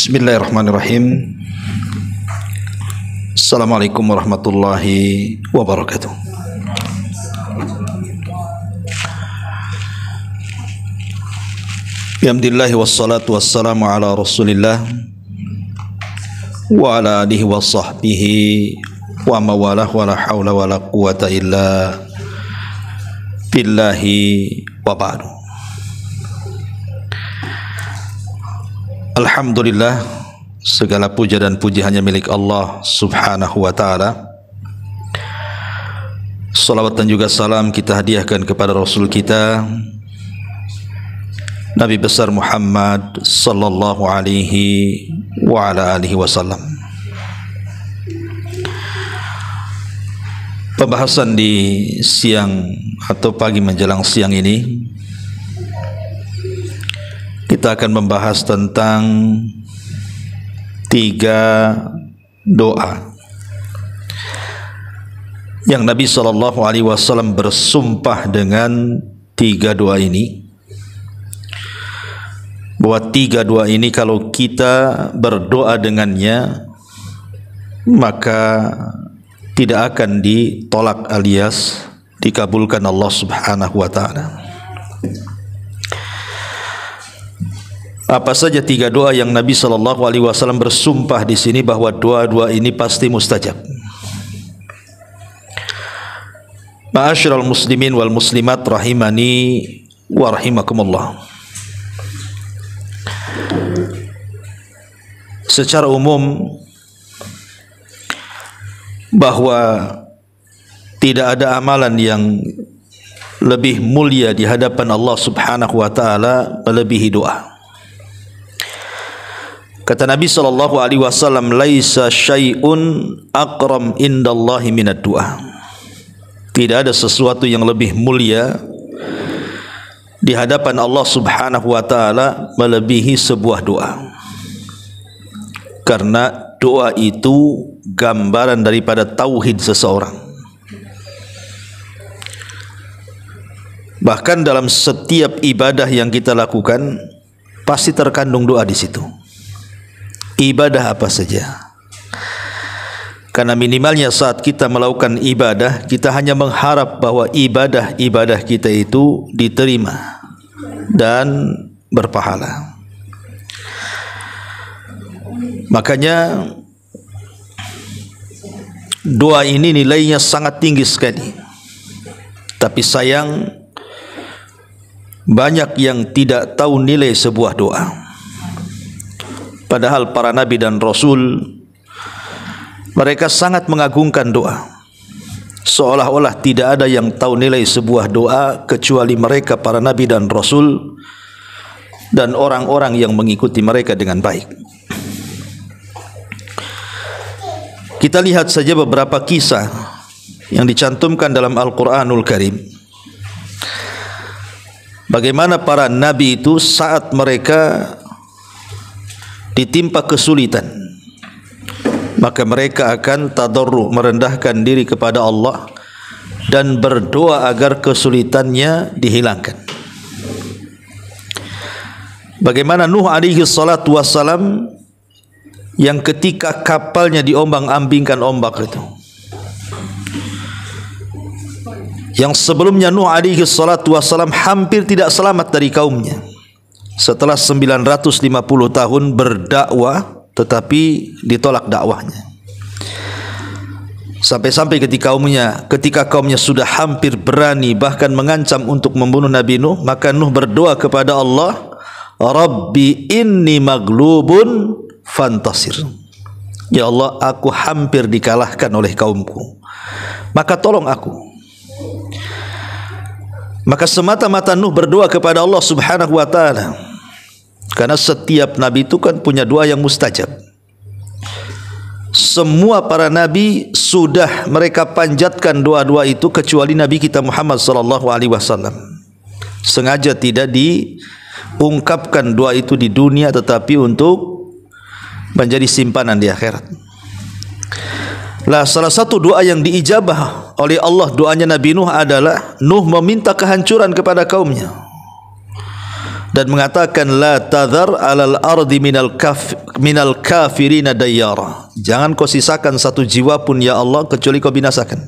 Bismillahirrahmanirrahim. Assalamualaikum warahmatullahi wabarakatuh. Alhamdulillah wassalatu wassalamu ala Rasulillah wa ala alihi wa sahbihi wa mawalah wa la hawla wa la quwata illa billahi wa ba'du. Alhamdulillah, segala puja dan puji hanya milik Allah subhanahu wa ta'ala. Salawat dan juga salam kita hadiahkan kepada Rasul kita Nabi besar Muhammad sallallahu alaihi wa ala alihi wasallam. Pembahasan di siang atau pagi menjelang siang ini, kita akan membahas tentang 3 doa yang Nabi SAW bersumpah dengan 3 doa ini, bahwa 3 doa ini kalau kita berdoa dengannya maka tidak akan ditolak alias dikabulkan Allah Subhanahu wa ta'ala. Apa saja 3 doa yang Nabi SAW bersumpah di sini bahwa doa-doa ini pasti mustajab. Ma'asyiral muslimin wal muslimat rahimani wa rahimakumullah. Secara umum bahwa tidak ada amalan yang lebih mulia di hadapan Allah Subhanahu wa ta'ala melebihi doa. Kata Nabi SAW, laisa syai'un aqram indallahi minad du'a. Tidak ada sesuatu yang lebih mulia di hadapan Allah Subhanahu wa ta'ala melebihi sebuah doa. Karena doa itu gambaran daripada tauhid seseorang. Bahkan dalam setiap ibadah yang kita lakukan pasti terkandung doa di situ. Ibadah apa saja. Karena minimalnya saat kita melakukan ibadah, kita hanya mengharap bahwa ibadah-ibadah kita itu diterima dan berpahala. Makanya doa ini nilainya sangat tinggi sekali. Tapi sayang, banyak yang tidak tahu nilai sebuah doa. Padahal para nabi dan rasul mereka sangat mengagungkan doa. Seolah-olah tidak ada yang tahu nilai sebuah doa kecuali mereka para nabi dan rasul dan orang-orang yang mengikuti mereka dengan baik. Kita lihat saja beberapa kisah yang dicantumkan dalam Al-Quranul Karim. Bagaimana para nabi itu saat mereka ditimpa kesulitan, maka mereka akan tadarru, merendahkan diri kepada Allah dan berdoa agar kesulitannya dihilangkan. Bagaimana Nuh alaihi salatu wassalam yang ketika kapalnya diombang-ambingkan ombak itu, yang sebelumnya Nuh alaihi salatu wassalam hampir tidak selamat dari kaumnya. Setelah 950 tahun berdakwah tetapi ditolak dakwahnya. Sampai-sampai ketika kaumnya sudah hampir berani bahkan mengancam untuk membunuh Nabi Nuh, maka Nuh berdoa kepada Allah, Rabbi inni maglubun fantasir. Ya Allah, aku hampir dikalahkan oleh kaumku, maka tolong aku. Maka semata-mata Nuh berdoa kepada Allah Subhanahu wa ta'ala. Karena setiap nabi itu kan punya doa yang mustajab. Semua para nabi sudah mereka panjatkan doa-doa itu kecuali Nabi kita Muhammad sallallahu alaihi wasallam. Sengaja tidak diungkapkan doa itu di dunia, tetapi untuk menjadi simpanan di akhirat. Lah, salah satu doa yang diijabah oleh Allah, doanya Nabi Nuh adalah Nuh meminta kehancuran kepada kaumnya. dan mengatakan la tadhar 'alal ardi minal kafirina dayyara. Jangan kau sisakan satu jiwa pun ya Allah kecuali kau binasakan.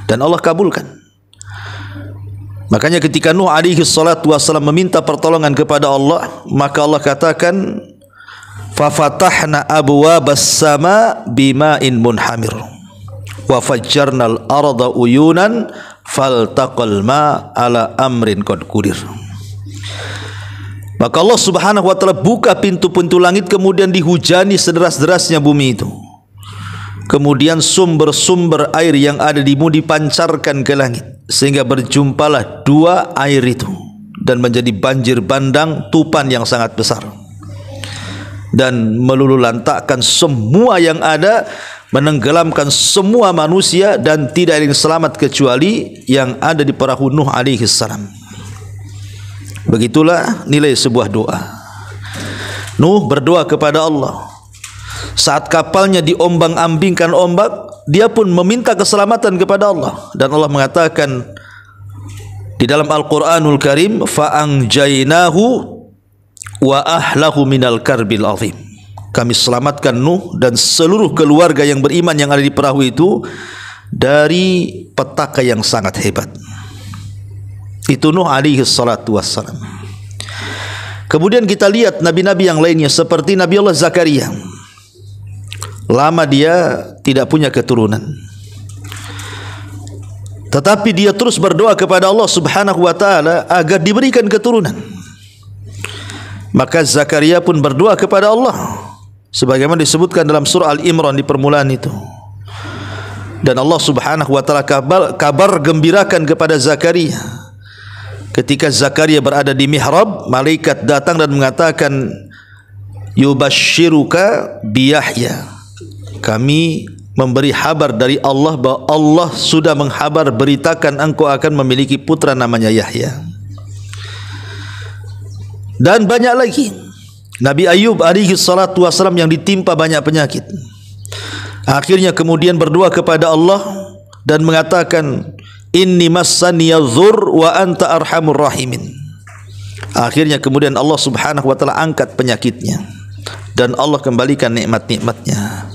Dan Allah kabulkan. Makanya ketika Nuh alaihi salatu wasallam meminta pertolongan kepada Allah, maka Allah katakan fa fatahna abwabas sama bima'in munhamir wa fajjarnal arda uyunan faltaqal ma ala amrin qad qudir. Maka Allah Subhanahu wa taala buka pintu-pintu langit, kemudian dihujani sederas-derasnya bumi itu. Kemudian sumber-sumber air yang ada di bumi dipancarkan ke langit, sehingga berjumpalah dua air itu dan menjadi banjir bandang tupan yang sangat besar dan melululantakkan semua yang ada, menenggelamkan semua manusia dan tidak ada yang selamat kecuali yang ada di perahu Nuh alaihi salam. Begitulah nilai sebuah doa. Nuh berdoa kepada Allah. Saat kapalnya diombang-ambingkan ombak, dia pun meminta keselamatan kepada Allah, dan Allah mengatakan di dalam Al-Qur'anul Karim, fa'anjainahu wa ahlahu minal karbil azim. Kami selamatkan Nuh dan seluruh keluarga yang beriman yang ada di perahu itu dari petaka yang sangat hebat. Itu Nuh alaihi salatu wassalam. Kemudian kita lihat nabi-nabi yang lainnya seperti Nabi Allah Zakaria. Lama dia tidak punya keturunan, tetapi dia terus berdoa kepada Allah Subhanahu wa taala agar diberikan keturunan. Maka Zakaria pun berdoa kepada Allah sebagaimana disebutkan dalam surah Al-Imran di permulaan itu. Dan Allah Subhanahu wa taala kabar gembirakan kepada Zakaria. Ketika Zakaria berada di mihrab, malaikat datang dan mengatakan, yubashshiruka bi Yahya. Kami memberi kabar dari Allah bahwa Allah sudah menghabar beritakan engkau akan memiliki putra namanya Yahya. Dan banyak lagi. Nabi Ayub alaihi salatu wasalam yang ditimpa banyak penyakit, akhirnya kemudian berdoa kepada Allah dan mengatakan, inni massaniyadh-dhurr wa anta arhamur rahimin. Akhirnya kemudian Allah Subhanahu wa taala angkat penyakitnya dan Allah kembalikan nikmat-nikmatnya.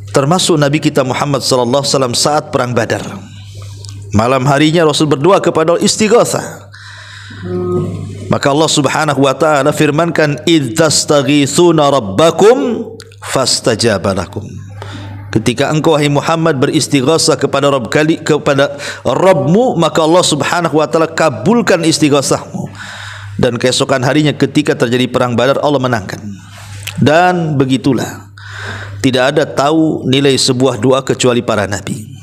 Termasuk Nabi kita Muhammad sallallahu alaihi wasallam saat perang Badar. Malam harinya Rasul berdoa kepada Allah istighatsah. Maka Allah Subhanahu wa taala firmankan, idzastaghitsuna rabbakum fastajaba lakum. Ketika engkau wahai Muhammad beristighatsah kepada Rabbmu, maka Allah Subhanahu wa taala kabulkan istighatsahmu. Dan keesokan harinya ketika terjadi perang Badar, Allah menangkan. Dan begitulah, tidak ada tahu nilai sebuah doa kecuali para nabi.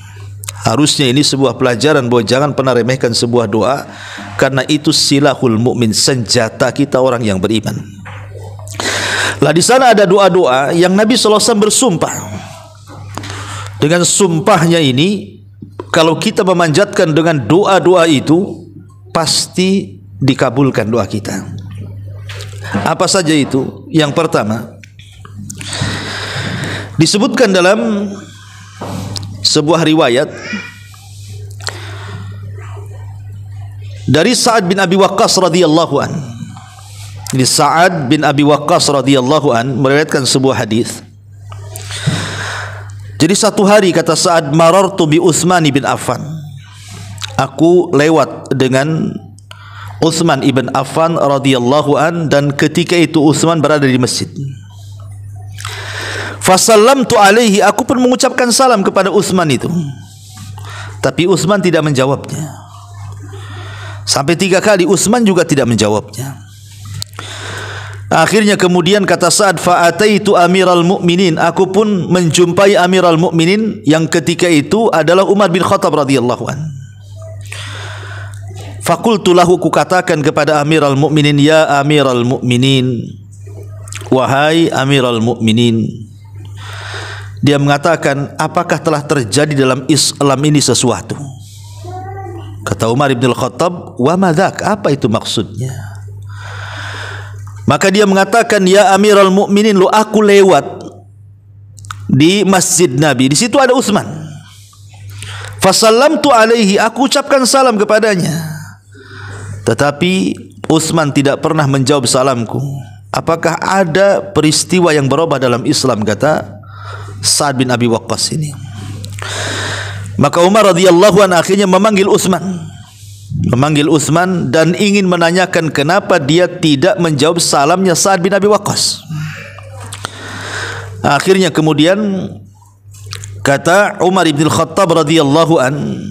Harusnya ini sebuah pelajaran bahwa jangan pernah remehkan sebuah doa, karena itu silahul mukmin, senjata kita orang yang beriman. Lah di sana ada doa-doa yang Nabi sallallahu alaihi wasallam bersumpah. Dengan sumpahnya ini, kalau kita memanjatkan dengan doa-doa itu, pasti dikabulkan doa kita. Apa saja itu? Yang pertama, disebutkan dalam sebuah riwayat dari Sa'ad bin Abi Waqqas radhiyallahu an. Ini Sa'ad bin Abi Waqqas radhiyallahu an meriwayatkan sebuah hadis. Jadi satu hari kata Sa'ad, marartu bi Utsman bin Affan. Aku lewat dengan Utsman ibn Affan radhiyallahu an, dan ketika itu Utsman berada di masjid. Fasallamtu alaihi, aku pun mengucapkan salam kepada Utsman itu. Tapi Utsman tidak menjawabnya. Sampai 3 kali Utsman juga tidak menjawabnya. Akhirnya kemudian kata Sa'ad, fa'ataitu amiral mu'minin, aku pun menjumpai amiral mu'minin yang ketika itu adalah Umar bin Khattab radhiyallahu an. Faqultu lahu, ku katakan kepada amiral mu'minin, ya amiral mu'minin, wahai amiral mu'minin. Dia mengatakan, apakah telah terjadi dalam Islam ini sesuatu? Kata Umar bin Khattab, wa madzak, apa itu maksudnya? Maka dia mengatakan, ya amiral mu'minin, lu aku lewat di masjid Nabi, di situ ada Utsman. Fasallamtu alaihi, aku ucapkan salam kepadanya. Tetapi Utsman tidak pernah menjawab salamku. Apakah ada peristiwa yang berubah dalam Islam, kata Sa'ad bin Abi Waqqas ini. Maka Umar radhiyallahu anhu akhirnya memanggil Utsman dan ingin menanyakan kenapa dia tidak menjawab salamnya Sa'ad bin Abi Waqqas. Akhirnya kemudian kata Umar bin Khattab radhiyallahu anhu,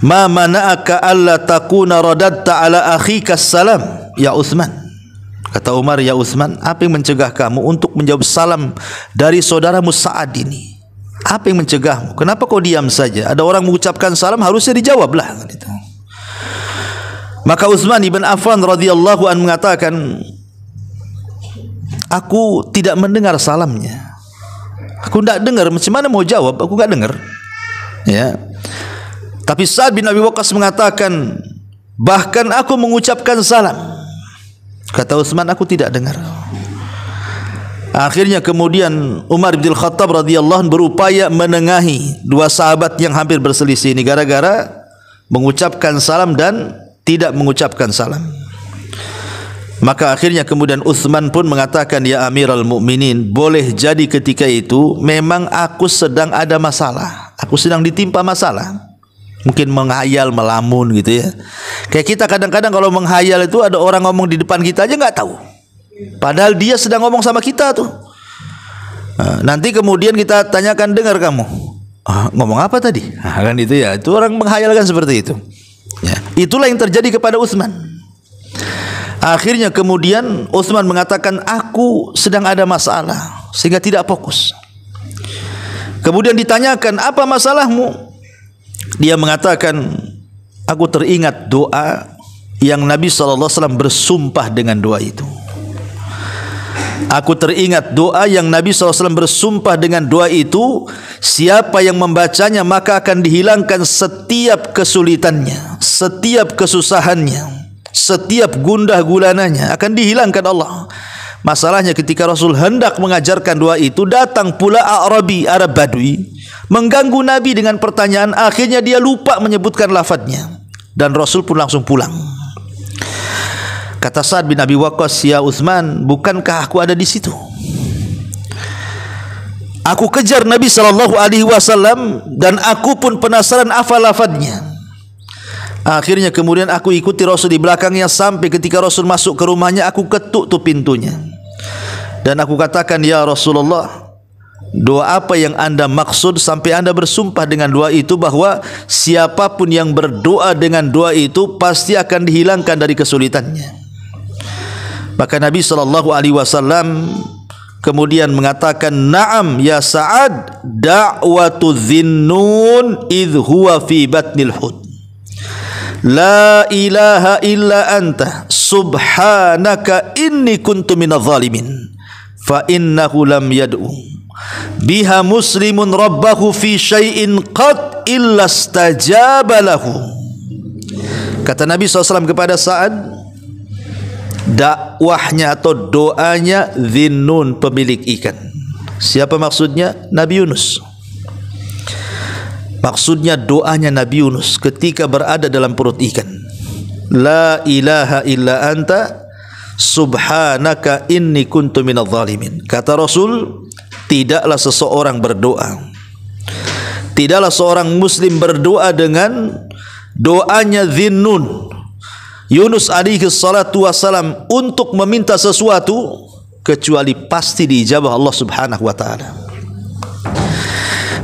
"Ma mana'aka alla takuna radatta ala akhika salam ya Utsman?" Kata Umar, "Ya Utsman, apa yang mencegah kamu untuk menjawab salam dari saudaramu Sa'ad ini? Apa yang mencegahmu? Kenapa kau diam saja? Ada orang mengucapkan salam, harusnya dijawablah." Gitu. Maka Utsman ibn Affan radhiyallahu anhu mengatakan, "Aku tidak mendengar salamnya. Aku tidak dengar, macam mana mau jawab? Aku tidak dengar." Ya. Tapi Sa'ad bin Abi Waqqas mengatakan, "Bahkan aku mengucapkan salam." Kata Utsman, "Aku tidak dengar." Akhirnya kemudian Umar bin Khattab radhiyallahu anhu berupaya menengahi dua sahabat yang hampir berselisih ini gara-gara mengucapkan salam dan tidak mengucapkan salam. Maka akhirnya kemudian Utsman pun mengatakan, "Ya Amirul Mukminin, boleh jadi ketika itu memang aku sedang ada masalah. Aku sedang ditimpa masalah. Mungkin menghayal, melamun gitu ya. Kayak kita kadang-kadang kalau menghayal itu ada orang ngomong di depan kita aja nggak tahu. Padahal dia sedang ngomong sama kita tuh. Nanti kemudian kita tanyakan, dengar kamu ngomong apa tadi? Kan itu ya. Itu orang menghayalkan seperti itu. Ya. Itulah yang terjadi kepada Utsman. Akhirnya kemudian Utsman mengatakan, "Aku sedang ada masalah," sehingga tidak fokus. Kemudian ditanyakan, "Apa masalahmu?" Dia mengatakan, "Aku teringat doa yang Nabi SAW bersumpah dengan doa itu. Aku teringat doa yang Nabi SAW bersumpah dengan doa itu, siapa yang membacanya maka akan dihilangkan setiap kesulitannya, setiap kesusahannya, setiap gundah gulananya akan dihilangkan Allah." Masalahnya ketika Rasul hendak mengajarkan doa itu, datang pula Arabi, Arab Badui, mengganggu Nabi dengan pertanyaan. Akhirnya dia lupa menyebutkan lafadznya dan Rasul pun langsung pulang. Kata Sa'ad bin Abi Waqqas, "Ya Utsman, bukankah aku ada di situ? Aku kejar Nabi SAW dan aku pun penasaran apa lafadznya. Akhirnya kemudian aku ikuti Rasul di belakangnya sampai ketika Rasul masuk ke rumahnya, aku ketuk tuh pintunya. Dan aku katakan, 'Ya Rasulullah, doa apa yang anda maksud sampai anda bersumpah dengan doa itu bahwa siapapun yang berdoa dengan doa itu pasti akan dihilangkan dari kesulitannya?' Maka Nabi SAW kemudian mengatakan, 'Na'am ya Sa'ad, da'watu Dhinnun idh huwa fi batnil hud. La ilaha illa anta subhanaka inni kuntu minadh dhalimin fa innahu lam yad'u biha muslimun rabbahu fi syai'in qad illa istajaba lahu." Kata Nabi SAW kepada Sa'ad, dakwahnya atau doanya Dhinnun, pemilik ikan. Siapa maksudnya? Nabi Yunus. Maksudnya doanya Nabi Yunus ketika berada dalam perut ikan. La ilaha illa anta subhanaka inni kuntu minadh dhalimin. Kata Rasul, tidaklah seseorang berdoa, tidaklah seorang muslim berdoa dengan doanya Dhinnun, Yunus alaihi salatu wassalam, untuk meminta sesuatu kecuali pasti diijabah Allah Subhanahu wa taala.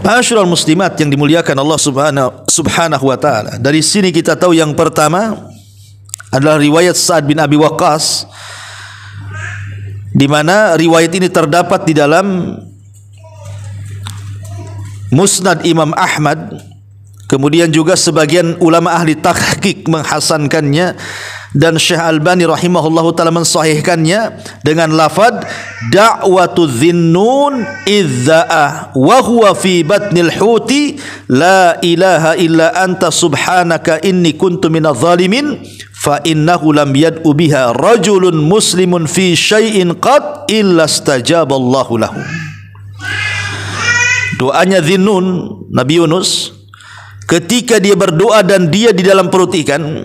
Ma'asyiral muslimat yang dimuliakan Allah Subhanahu wa taala. Dari sini kita tahu yang pertama adalah riwayat Sa'ad bin Abi Waqqas, di mana riwayat ini terdapat di dalam Musnad Imam Ahmad. Kemudian juga sebagian ulama ahli tahqiq menghasankannya dan Syekh Albani rahimahullahu taala mensahihkannya dengan lafaz da'watu Dhinnun idza'a wa huwa fi batnil huti la ilaha illa anta subhanaka inni kuntu minadh dhalimin fa innahu lam yad'u biha rajulun muslimun fi syai'in qad illa istajaba Allahu lahu. Doanya Dhinnun, Nabi Yunus, ketika dia berdoa dan dia di dalam perut ikan,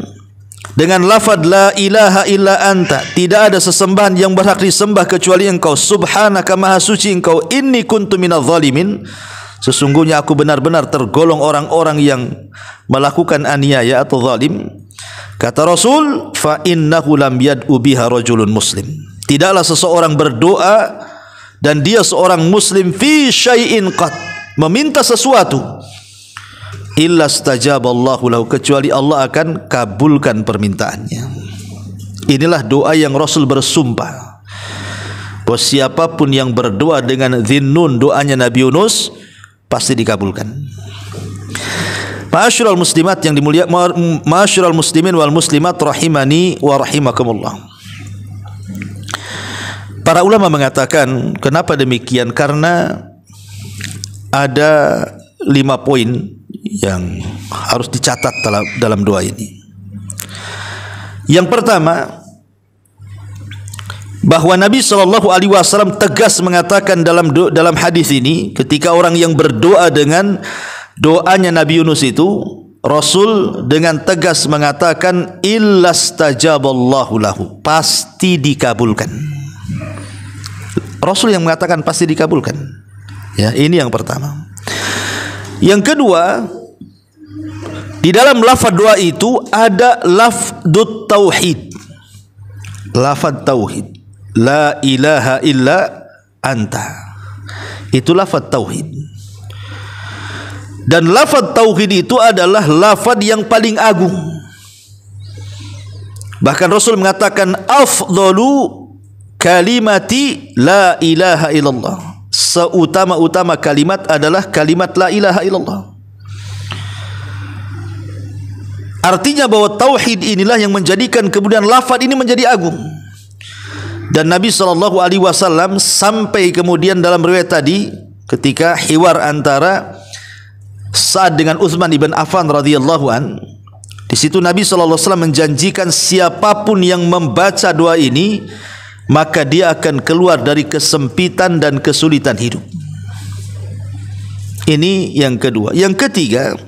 dengan lafaz la ilaha illa anta, tidak ada sesembahan yang berhak disembah kecuali engkau, subhanaka maha suci engkau, inni kuntu minadh zalimin, sesungguhnya aku benar-benar tergolong orang-orang yang melakukan aniaya atau zalim. Kata Rasul, fa innahu lam yad'u biha rajulun muslim, tidaklah seseorang berdoa dan dia seorang muslim fi syai'in qat, meminta sesuatu, illa stajaballahu lahu, kecuali Allah akan kabulkan permintaannya. Inilah doa yang Rasul bersumpah bahwa siapapun yang berdoa dengan Dhinnun, doanya Nabi Yunus, pasti dikabulkan. Ma'asyiral muslimat yang dimuliakan, ma'asyiral muslimin wal muslimat rahimani wa rahimakumullah. Para ulama mengatakan kenapa demikian, karena ada 5 poin yang harus dicatat dalam doa ini. Yang pertama, bahwa Nabi SAW tegas mengatakan dalam hadis ini, ketika orang yang berdoa dengan doanya Nabi Yunus itu, Rasul dengan tegas mengatakan illa stajaballahu lahu, pasti dikabulkan. Rasul yang mengatakan pasti dikabulkan. Ya, ini yang pertama. Yang kedua, di dalam lafaz doa itu ada lafdut tauhid, lafaz tauhid, la ilaha illa anta, itu lafaz tauhid. Dan lafaz tauhid itu adalah lafaz yang paling agung. Bahkan Rasul mengatakan afdalu kalimati la ilaha illallah, seutama-utama kalimat adalah kalimat la ilaha illallah. Artinya bahwa tauhid inilah yang menjadikan kemudian lafaz ini menjadi agung. Dan Nabi SAW sampai kemudian dalam riwayat tadi, ketika hiwar antara Sa'ad dengan Utsman ibn Affan radhiyallahu an, di situ Nabi SAW menjanjikan siapapun yang membaca doa ini, maka dia akan keluar dari kesempitan dan kesulitan hidup. Ini yang kedua. Yang ketiga,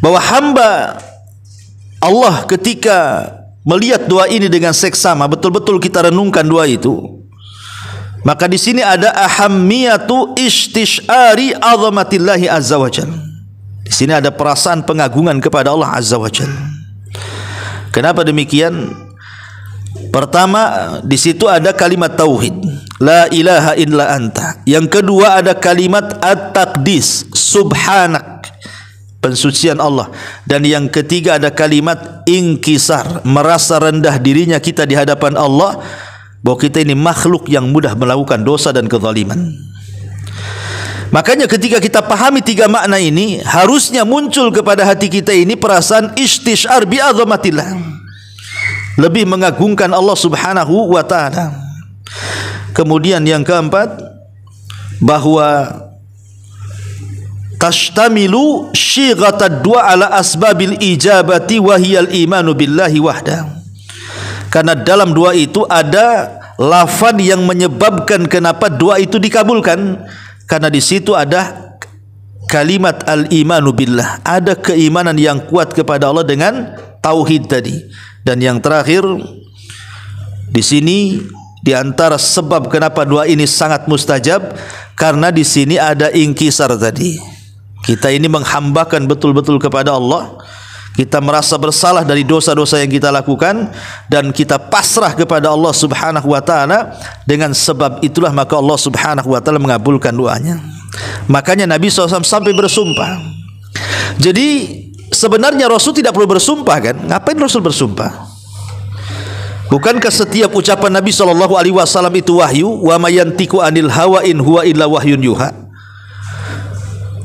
bahwa hamba Allah ketika melihat doa ini dengan seksama, betul-betul kita renungkan doa itu, maka di sini ada ahammiyatu istishari azamatillahi azza wajalla. Di sini ada perasaan pengagungan kepada Allah azza wajalla. Kenapa demikian? Pertama, di situ ada kalimat tauhid, la ilaha illa anta. Yang kedua ada kalimat at-taqdis, subhanak, pensucian Allah. Dan yang ketiga ada kalimat inkisar, merasa rendah dirinya kita di hadapan Allah, bahwa kita ini makhluk yang mudah melakukan dosa dan kezaliman. Makanya ketika kita pahami 3 makna ini, harusnya muncul kepada hati kita ini perasaan istishar bi azamatillah, lebih mengagungkan Allah Subhanahu wa taala. Kemudian yang keempat, bahwa tashtamilu shighatad du'a ala asbabil ijabati wa hiyal imanu billahi wahda. Karena dalam doa itu ada lafaz yang menyebabkan kenapa doa itu dikabulkan, karena di situ ada kalimat al-imanu billah, ada keimanan yang kuat kepada Allah dengan tauhid tadi. Dan yang terakhir di sini, di antara sebab kenapa doa ini sangat mustajab, karena di sini ada inkisar tadi. Kita ini menghambakan betul-betul kepada Allah. Kita merasa bersalah dari dosa-dosa yang kita lakukan, dan kita pasrah kepada Allah Subhanahu wa taala. Dengan sebab itulah maka Allah Subhanahu wa taala mengabulkan doanya. Makanya Nabi SAW sampai bersumpah. Jadi sebenarnya Rasul tidak perlu bersumpah kan? Ngapain Rasul bersumpah? Bukankah setiap ucapan Nabi SAW itu wahyu? Wa mayantiku anil hawa in huwa illa wahyun yuha.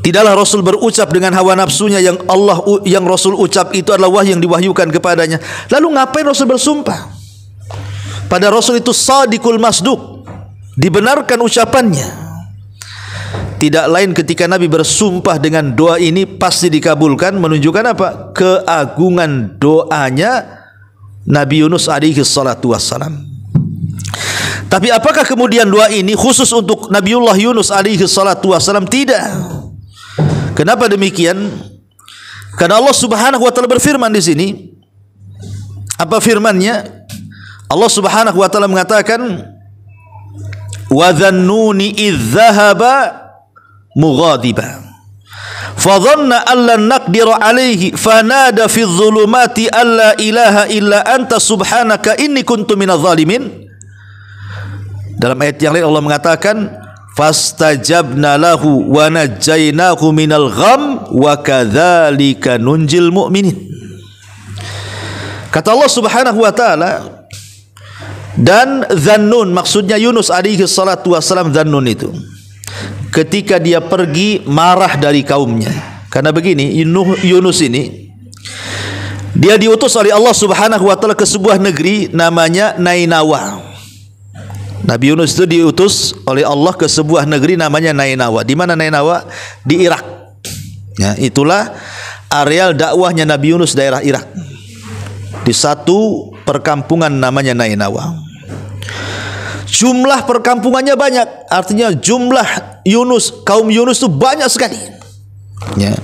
Tidaklah Rasul berucap dengan hawa nafsunya, yang Rasul ucap itu adalah wahyu yang diwahyukan kepadanya. Lalu ngapain Rasul bersumpah? Pada Rasul itu sadiqul masduq, dibenarkan ucapannya. Tidak lain ketika Nabi bersumpah dengan doa ini pasti dikabulkan, menunjukkan apa? Keagungan doanya Nabi Yunus alaihi salatu wassalam. Tapi apakah kemudian doa ini khusus untuk Nabiullah Yunus alaihi salatu wassalam? Tidak. Kenapa demikian? Karena Allah Subhanahu wa taala berfirman di sini, apa firman-Nya? Allah Subhanahu wa taala mengatakan, wa dhannuni idh dhahaba mughadiba fa dhanna an lan naqdira alayhi fanada fi dhulumati alla ilaha illa anta subhanaka inni kuntu minadh dhalimin. Dalam ayat yang lain Allah mengatakan, fastajabna lahu wa najjaynahu minal gham wa kadzalika nunjil mu'minin. Kata Allah Subhanahu wa taala, dan Dhannun, maksudnya Yunus alaihi salatu wassalam. Dhannun itu ketika dia pergi marah dari kaumnya. Karena begini, Yunus ini dia diutus oleh Allah Subhanahu wa taala ke sebuah negeri namanya Nainawa. Nabi Yunus itu diutus oleh Allah ke sebuah negeri namanya Nainawa. Di mana Nainawa? Di Irak. Ya, itulah areal dakwahnya Nabi Yunus, daerah Irak. Di satu perkampungan namanya Nainawa. Jumlah perkampungannya banyak, artinya jumlah kaum Yunus itu banyak sekali. Ya.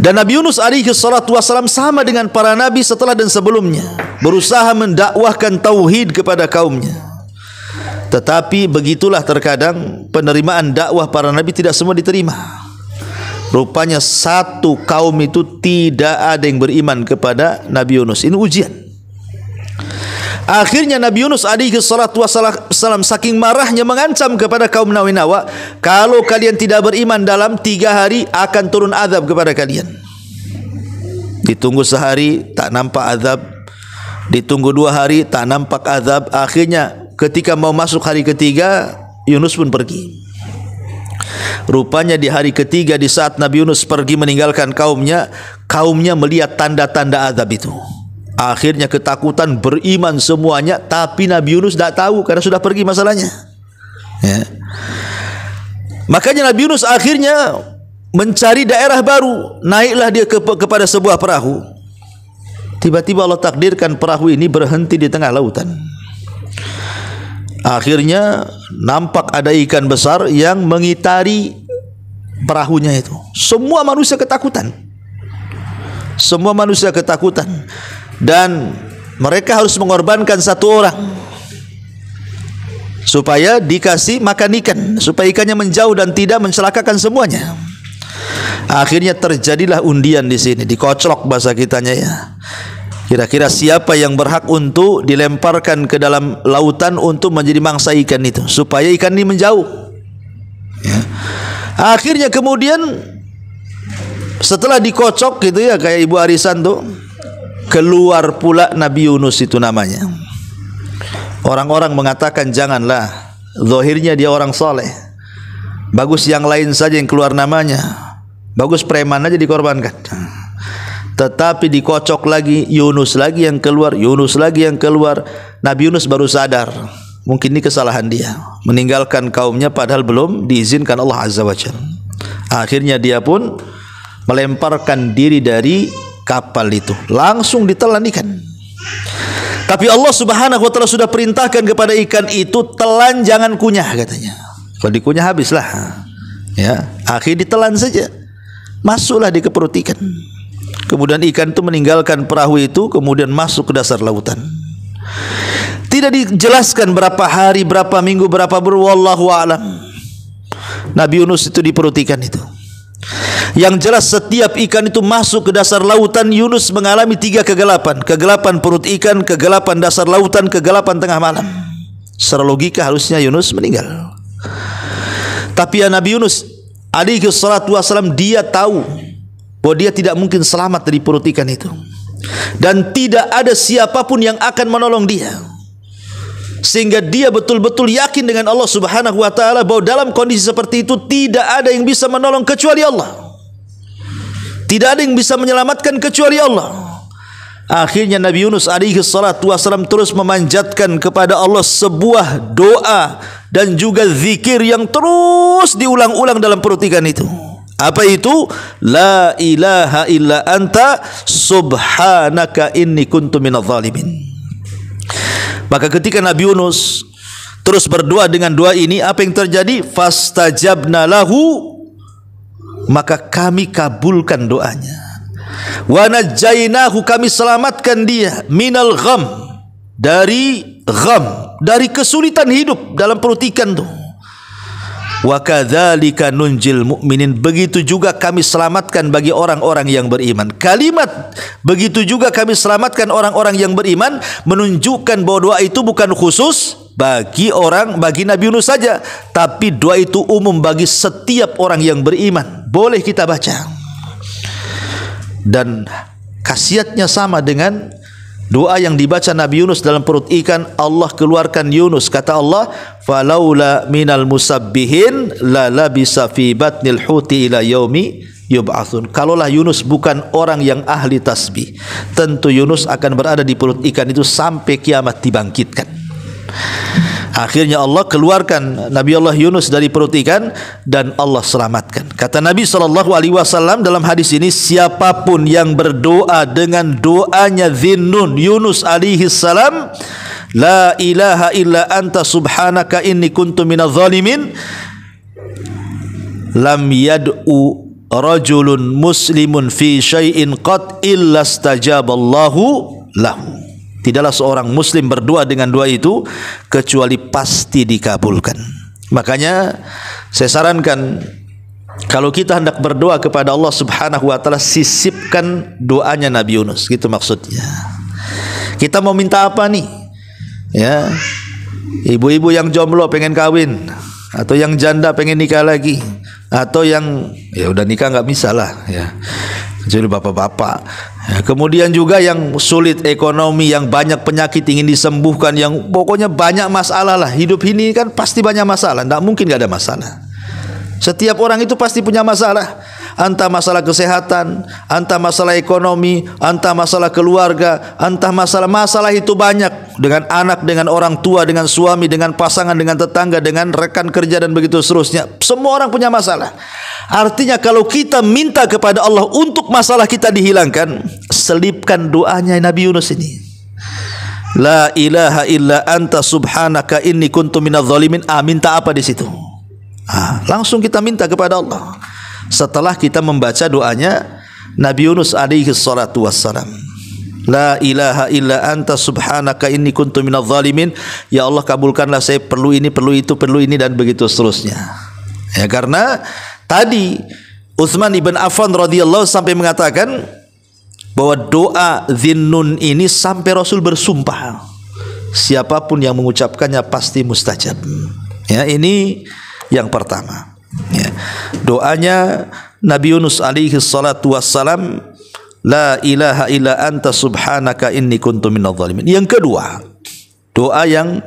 Dan Nabi Yunus alaihi salatu wassalam sama dengan para nabi setelah dan sebelumnya, berusaha mendakwahkan tauhid kepada kaumnya. Tetapi begitulah terkadang penerimaan dakwah para nabi tidak semua diterima. Rupanya satu kaum itu tidak ada yang beriman kepada Nabi Yunus. Ini ujian. Akhirnya Nabi Yunus alaihi salatu wassalam saking marahnya mengancam kepada kaum Nainawa, kalau kalian tidak beriman dalam 3 hari akan turun azab kepada kalian. Ditunggu sehari tak nampak azab, ditunggu 2 hari tak nampak azab. Akhirnya ketika mau masuk hari ketiga, Yunus pun pergi. Rupanya di hari ketiga, di saat Nabi Yunus pergi meninggalkan kaumnya, kaumnya melihat tanda-tanda azab itu. Akhirnya ketakutan, beriman semuanya. Tapi Nabi Yunus tidak tahu karena sudah pergi masalahnya. Ya. Makanya Nabi Yunus akhirnya mencari daerah baru. Naiklah dia kepada sebuah perahu. Tiba-tiba Allah takdirkan perahu ini berhenti di tengah lautan. Akhirnya nampak ada ikan besar yang mengitari perahunya itu. Semua manusia ketakutan. Semua manusia ketakutan. Dan mereka harus mengorbankan 1 orang supaya dikasih makan ikan, supaya ikannya menjauh dan tidak mencelakakan semuanya. Akhirnya terjadilah undian di sini, dikoclok bahasa kitanya ya. Kira-kira siapa yang berhak untuk dilemparkan ke dalam lautan untuk menjadi mangsa ikan itu, supaya ikan ini menjauh. Ya. Akhirnya kemudian setelah dikocok gitu ya, kayak Ibu Arisan tuh, keluar pula Nabi Yunus itu namanya. Orang-orang mengatakan janganlah, zahirnya dia orang soleh, bagus yang lain saja yang keluar namanya, bagus preman aja dikorbankan. Tetapi dikocok lagi, Yunus lagi yang keluar, Yunus lagi yang keluar. Nabi Yunus baru sadar, mungkin ini kesalahan dia, meninggalkan kaumnya padahal belum diizinkan Allah Azza wa Jalla. Akhirnya dia pun melemparkan diri dari kapal itu, langsung ditelan ikan. Tapi Allah Subhanahu wa taala sudah perintahkan kepada ikan itu, telan jangan kunyah katanya. Kalau dikunyah habislah. Ya, akhirnya ditelan saja. Masuklah di perut ikan. Kemudian ikan itu meninggalkan perahu itu, kemudian masuk ke dasar lautan. Tidak dijelaskan berapa hari, berapa minggu, berapa bulan, wallahu a'lam. Nabi Yunus itu di perut ikan itu. Yang jelas setiap ikan itu masuk ke dasar lautan, Yunus mengalami 3 kegelapan. Kegelapan perut ikan, kegelapan dasar lautan, kegelapan tengah malam. Secara logika harusnya Yunus meninggal. Tapi ya Nabi Yunus alaihi salatu wassalam, dia tahu bahwa dia tidak mungkin selamat dari perut ikan itu. Dan tidak ada siapapun yang akan menolong dia. Sehingga dia betul-betul yakin dengan Allah Subhanahu wa taala bahwa dalam kondisi seperti itu tidak ada yang bisa menolong kecuali Allah. Tidak ada yang bisa menyelamatkan kecuali Allah. Akhirnya Nabi Yunus alaihi salatu wassalam terus memanjatkan kepada Allah sebuah doa dan juga zikir yang terus diulang-ulang dalam perut ikan itu. Apa itu? La ilaha illa anta subhanaka inni kuntu minadh dhalimin. Maka ketika Nabi Yunus terus berdoa dengan doa ini, apa yang terjadi? Fastajabna lahu, maka kami kabulkan doanya. Wa najjainahu, kami selamatkan dia, minal gham, dari gham, dari kesulitan hidup dalam perut ikan tu. Wa kadzalika nunjil mu'minin, begitu juga kami selamatkan bagi orang-orang yang beriman. Kalimat begitu juga kami selamatkan orang-orang yang beriman menunjukkan bahwa doa itu bukan khusus bagi Nabi Yunus saja, tapi doa itu umum bagi setiap orang yang beriman. Boleh kita baca. Dan khasiatnya sama dengan doa yang dibaca Nabi Yunus dalam perut ikan. Allah keluarkan Yunus, kata Allah, falaula minal musabbihin la labisa fi batnil huti ila yaumi yub'atsun. Kalaulah Yunus bukan orang yang ahli tasbih, tentu Yunus akan berada di perut ikan itu sampai kiamat dibangkitkan. Akhirnya Allah keluarkan Nabi Allah Yunus dari perut ikan dan Allah selamatkan. Kata Nabi SAW dalam hadis ini, siapapun yang berdoa dengan doanya Dhinnun Yunus alaihi salam, la ilaha illa anta subhanaka inni kuntu minadh dhalimin, lam yad'u rajulun muslimun fi syai'in qad illa stajaballahu lahu. Tidaklah seorang muslim berdoa dengan doa itu kecuali pasti dikabulkan. Makanya saya sarankan, kalau kita hendak berdoa kepada Allah Subhanahu wa taala, sisipkan doanya Nabi Yunus, gitu maksudnya. Kita mau minta apa nih? Ya. Ibu-ibu yang jomblo pengen kawin, atau yang janda pengen nikah lagi, atau yang ya udah nikah enggak bisa lah, ya. Jadi bapak-bapak, ya, kemudian juga yang sulit ekonomi, yang banyak penyakit ingin disembuhkan, yang pokoknya banyak masalah lah. Hidup ini kan pasti banyak masalah, tidak mungkin tidak ada masalah. Setiap orang itu pasti punya masalah, entah masalah kesehatan, entah masalah ekonomi, entah masalah keluarga, entah masalah itu banyak, dengan anak, dengan orang tua, dengan suami, dengan pasangan, dengan tetangga, dengan rekan kerja dan begitu seterusnya. Semua orang punya masalah. Artinya kalau kita minta kepada Allah untuk masalah kita dihilangkan, selipkan doanya Nabi Yunus ini. La ilaha illa anta subhanaka inni kuntu minadh dhalimin. Minta apa di situ? Langsung kita minta kepada Allah. Setelah kita membaca doanya Nabi Yunus alaihi salatu wassalam, la ilaha illa anta subhanaka inni kuntu minadh dhalimin. Ya Allah, kabulkanlah saya, perlu ini, perlu itu, perlu ini, dan begitu seterusnya. Ya, karena tadi Utsman ibn Affan radhiyallahu sampai mengatakan bahwa doa Dhinnun ini sampai Rasul bersumpah, siapapun yang mengucapkannya pasti mustajab. Ya, ini yang pertama. Ya, doanya Nabi Yunus alaihi salatu wassalam, la ilaha illa anta subhanaka inni kuntu minadh dhalimin. Yang kedua, doa yang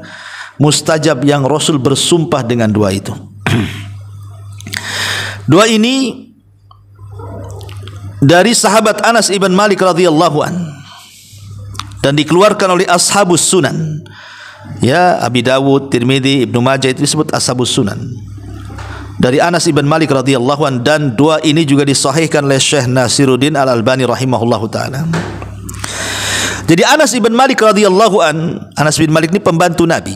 mustajab yang Rasul bersumpah dengan doa itu. Doa ini dari sahabat Anas ibn Malik radhiyallahu an, dan dikeluarkan oleh ashabus sunan. Ya, Abi Dawud, Tirmidzi, Ibnu Majah, itu disebut ashabus sunan. Dari Anas ibn Malik radhiyallahu an, dan doa ini juga disahihkan oleh Syekh Nasiruddin Al-Albani rahimahullahu taala. Jadi Anas ibn Malik radhiyallahu an, Anas bin Malik ini pembantu Nabi.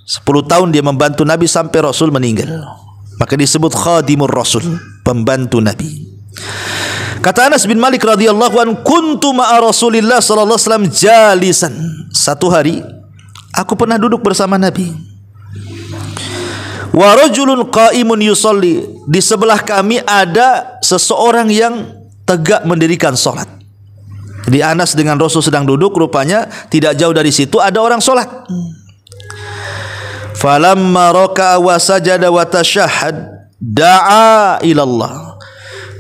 10 tahun dia membantu Nabi sampai Rasul meninggal. Maka disebut khadimur Rasul, pembantu Nabi. Kata Anas bin Malik radhiyallahu an, kuntu ma'a Rasulillah sallallahu alaihi wasallam jalisan. Satu hari aku pernah duduk bersama Nabi. Wa rajulun qa'imun yusalli. Di sebelah kami ada seseorang yang tegak mendirikan salat. Di Anas dengan Rasul sedang duduk, rupanya tidak jauh dari situ ada orang salat. Falamma raka'a wa sajada wa tashahhad da'a ila Allah.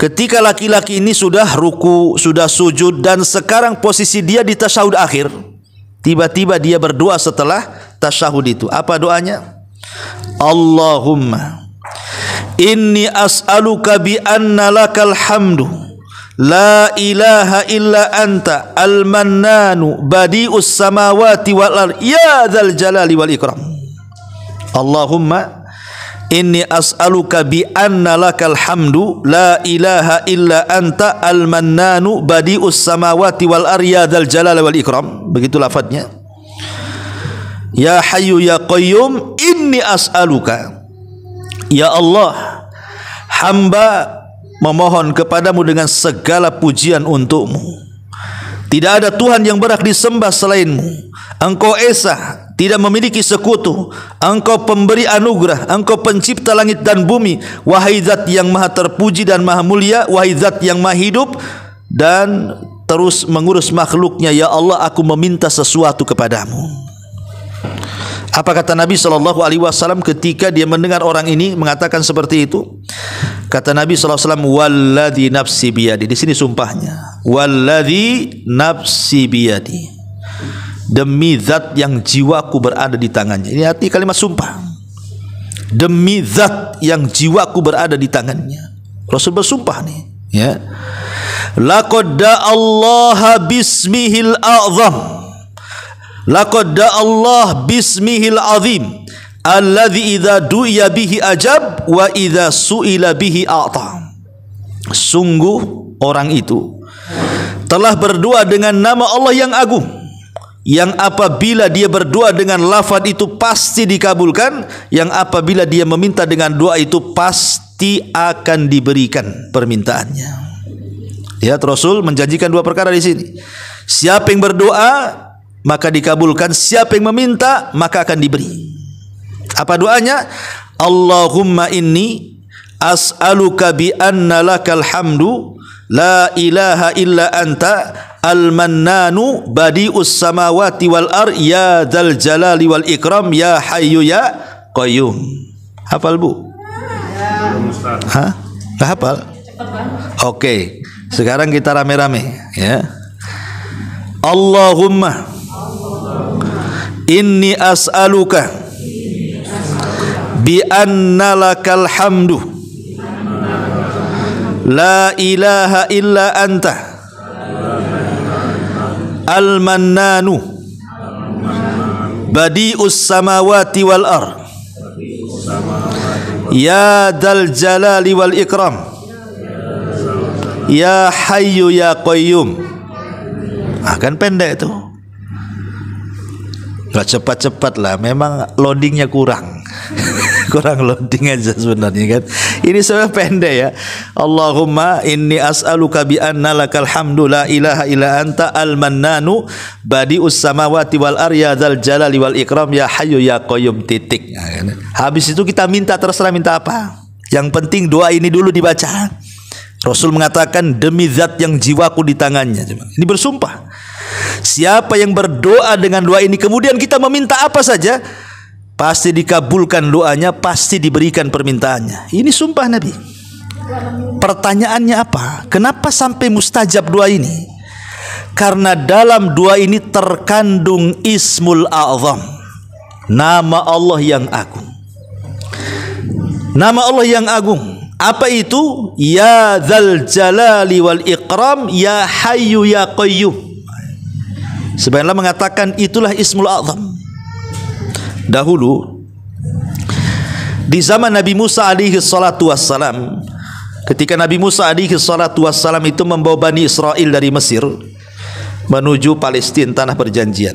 Ketika laki-laki ini sudah ruku, sudah sujud, dan sekarang posisi dia di tasyahud akhir, tiba-tiba dia berdoa setelah tasyahud itu. Apa doanya? Allahumma inni as'aluka bi anna lakal hamdu la ilaha illa anta al-mannanu badi'us samawati wal ard ya dzal jalali wal ikram. Allahumma inni as'aluka bi anna lakal hamdu la ilaha illa anta al-mannanu badi'us samawati wal ard ya dzal jalali wal ikram. Begitu lafadznya. Ya Hayyu ya Qayyum inni as'aluka. Ya Allah, hamba memohon kepadamu dengan segala pujian untukmu. Tidak ada Tuhan yang berhak disembah selainmu. Engkau esa, tidak memiliki sekutu. Engkau pemberi anugerah, engkau pencipta langit dan bumi. Wahai zat yang maha terpuji dan maha mulia, wahai zat yang maha hidup dan terus mengurus makhluknya. Ya Allah, aku meminta sesuatu kepadamu. Apa kata Nabi SAW ketika dia mendengar orang ini mengatakan seperti itu? Kata Nabi SAW, walladhi nafsi biyadi. Di sini sumpahnya, walladhi nafsi biyadi, demi zat yang jiwaku berada di tangannya. Ini arti kalimat sumpah. Demi zat yang jiwaku berada di tangannya. Rasul bersumpah nih, ya. Laqad Allah bismihil a'zam, laqad Allah bismihil azim, alladzi idza du'iya bihi ajab wa idza su'ila bihi a'ta. Sungguh orang itu telah berdoa dengan nama Allah yang agung, yang apabila dia berdoa dengan lafaz itu pasti dikabulkan, yang apabila dia meminta dengan doa itu pasti akan diberikan permintaannya. Lihat, Rasul menjanjikan dua perkara di sini. Siapa yang berdoa maka dikabulkan, siapa yang meminta maka akan diberi. Apa doanya? Allahumma inni as'aluka bi anna lakal hamdu la ilaha illa anta al-mannanu badi'us samawati wal ar ya dzal jalali wal ikram ya hayyu ya qayyum. Hafal Bu? Hah? Enggak hafal? Oke, sekarang kita rame-rame, ya. Allahumma inni as'aluka bi anna lakal hamdu la ilaha illa anta al-mannanu badi'us samawati wal ar ya dzal jalali wal ikram ya hayyu ya qayyum. Kan pendek itu, nggak cepat-cepat lah, memang loadingnya kurang kurang loading aja sebenarnya kan. Ini sebenarnya pendek ya. Allahumma inni as'aluka bi anna lakal hamdu la ilaha illa anta al-mannanu badi'us samawati wal ar ya dzal jalali wal ikram ya hayyu ya qayyum, titik. Habis itu kita minta, terserah minta apa, yang penting doa ini dulu dibaca. Rasul mengatakan demi zat yang jiwaku di tangannya. Ini bersumpah. Siapa yang berdoa dengan doa ini kemudian kita meminta apa saja, pasti dikabulkan doanya, pasti diberikan permintaannya. Ini sumpah Nabi. Pertanyaannya apa? Kenapa sampai mustajab doa ini? Karena dalam doa ini terkandung Ismul A'zam, nama Allah yang agung. Nama Allah yang agung. Apa itu? Ya dzal jalali wal ikram ya hayyu ya qayyum. Sebenarnya mengatakan itulah Ismul A'zam. Dahulu di zaman Nabi Musa alaihi salatu wassalam, ketika Nabi Musa alaihi salatu wassalam itu membawa Bani Israel dari Mesir menuju Palestina, tanah perjanjian.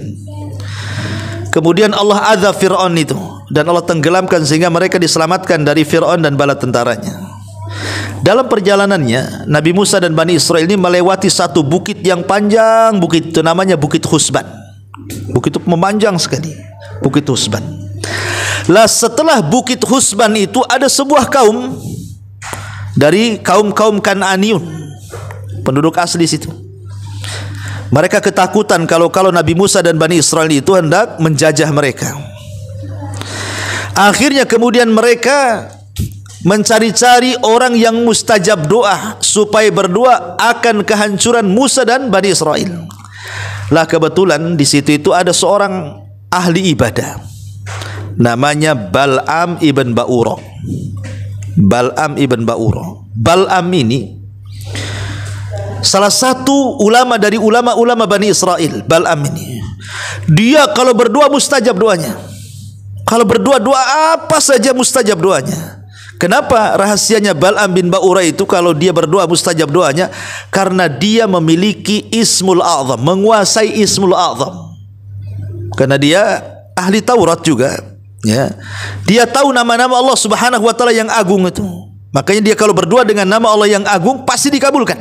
Kemudian Allah azab Fir'aun itu, dan Allah tenggelamkan sehingga mereka diselamatkan dari Fir'aun dan bala tentaranya. Dalam perjalanannya Nabi Musa dan Bani Israel ini melewati satu bukit yang panjang. Bukit itu namanya Bukit Husban. Bukit itu memanjang sekali, Bukit Husban. Lah setelah Bukit Husban itu ada sebuah kaum dari kaum-kaum Kan'aniun, penduduk asli situ. Mereka ketakutan kalau Nabi Musa dan Bani Israel itu hendak menjajah mereka. Akhirnya kemudian mereka mencari-cari orang yang mustajab doa supaya berdoa akan kehancuran Musa dan Bani Israel. Lah kebetulan di situ itu ada seorang ahli ibadah namanya Bal'am ibn Ba'ura. Bal'am ibn Ba'ura. Bal'am ini salah satu ulama dari ulama-ulama Bani Israel. Bal'am ini, dia kalau berdoa mustajab doanya. Kalau berdoa doa apa saja mustajab doanya. Kenapa rahasianya Bal'am bin Ba'ura itu kalau dia berdoa mustajab doanya? Karena dia memiliki Ismul A'zam, menguasai Ismul A'zam. Karena dia ahli Taurat juga, ya. Dia tahu nama-nama Allah Subhanahu wa taala yang agung itu. Makanya dia kalau berdoa dengan nama Allah yang agung pasti dikabulkan.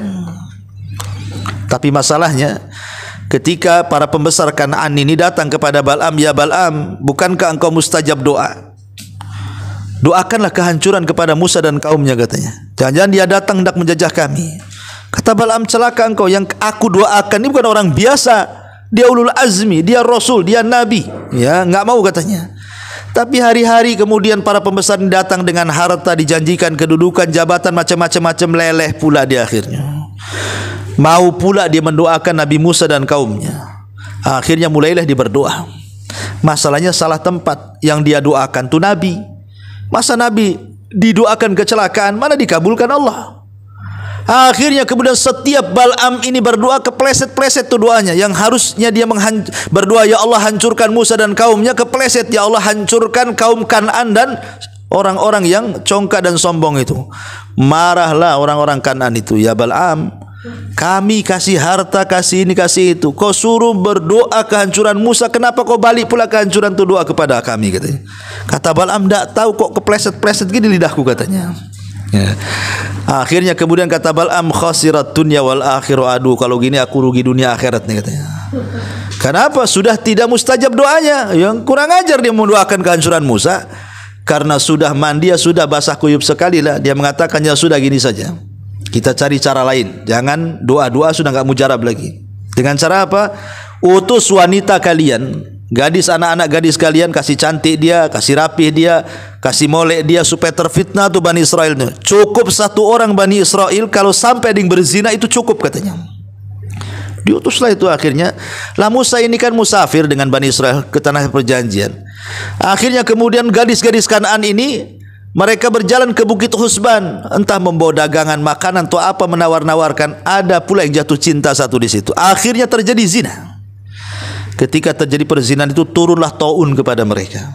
Tapi masalahnya ketika para pembesar Kan'an ini datang kepada Bal'am, ya Bal'am, bukankah engkau mustajab doa? Doakanlah kehancuran kepada Musa dan kaumnya, katanya. Jangan-jangan dia datang hendak menjajah kami. Kata Bal'am, celaka engkau, yang aku doakan ini bukan orang biasa. Dia ulul azmi, dia rasul, dia nabi. Ya, enggak mau katanya. Tapi hari-hari kemudian para pembesar ini datang dengan harta, dijanjikan kedudukan, jabatan, macam-macam leleh pula di akhirnya. Mau pula dia mendoakan Nabi Musa dan kaumnya. Akhirnya mulailah dia berdoa. Masalahnya salah tempat. Yang dia doakan itu Nabi. Masa Nabi didoakan kecelakaan, mana dikabulkan Allah? Akhirnya kemudian setiap Bal'am ini berdoa kepleset-pleset tu doanya. Yang harusnya dia berdoa, ya Allah hancurkan Musa dan kaumnya, kepleset, ya Allah hancurkan kaum Kan'an dan orang-orang yang congkak dan sombong itu. Marahlah orang-orang Kan'an itu, ya Bal'am, kami kasih harta, kasih ini, kasih itu, kau suruh berdoa kehancuran Musa, kenapa kau balik pula kehancuran tu doa kepada kami, katanya. Kata Bal'am, tak tahu kok kepleset-pleset gini lidahku, katanya. Ya. Akhirnya kemudian kata Bal'am, khasirat dunya wal akhiru, aduh kalau gini aku rugi dunia akhirat nih, katanya. Kenapa? Sudah tidak mustajab doanya. Yang kurang ajar dia mendoakan kehancuran Musa. Karena sudah mandi, sudah basah kuyup sekali lah. Dia mengatakan, ya sudah gini saja, kita cari cara lain. Jangan doa-doa, sudah enggak mujarab lagi. Dengan cara apa? Utus wanita kalian, gadis, anak-anak gadis kalian, kasih cantik dia, kasih rapih dia, kasih molek dia supaya terfitnah tu Bani Israel. Cukup satu orang Bani Israel, kalau sampai ada yang berzina itu cukup, katanya. Diutuslah itu akhirnya. Lah Musa ini kan musafir dengan Bani Israel ke tanah perjanjian. Akhirnya kemudian gadis-gadis Kan'an ini mereka berjalan ke Bukit Husban, entah membawa dagangan, makanan atau apa, menawar-nawarkan. Ada pula yang jatuh cinta satu di situ. Akhirnya terjadi zina. Ketika terjadi perzinahan itu, turunlah taun kepada mereka.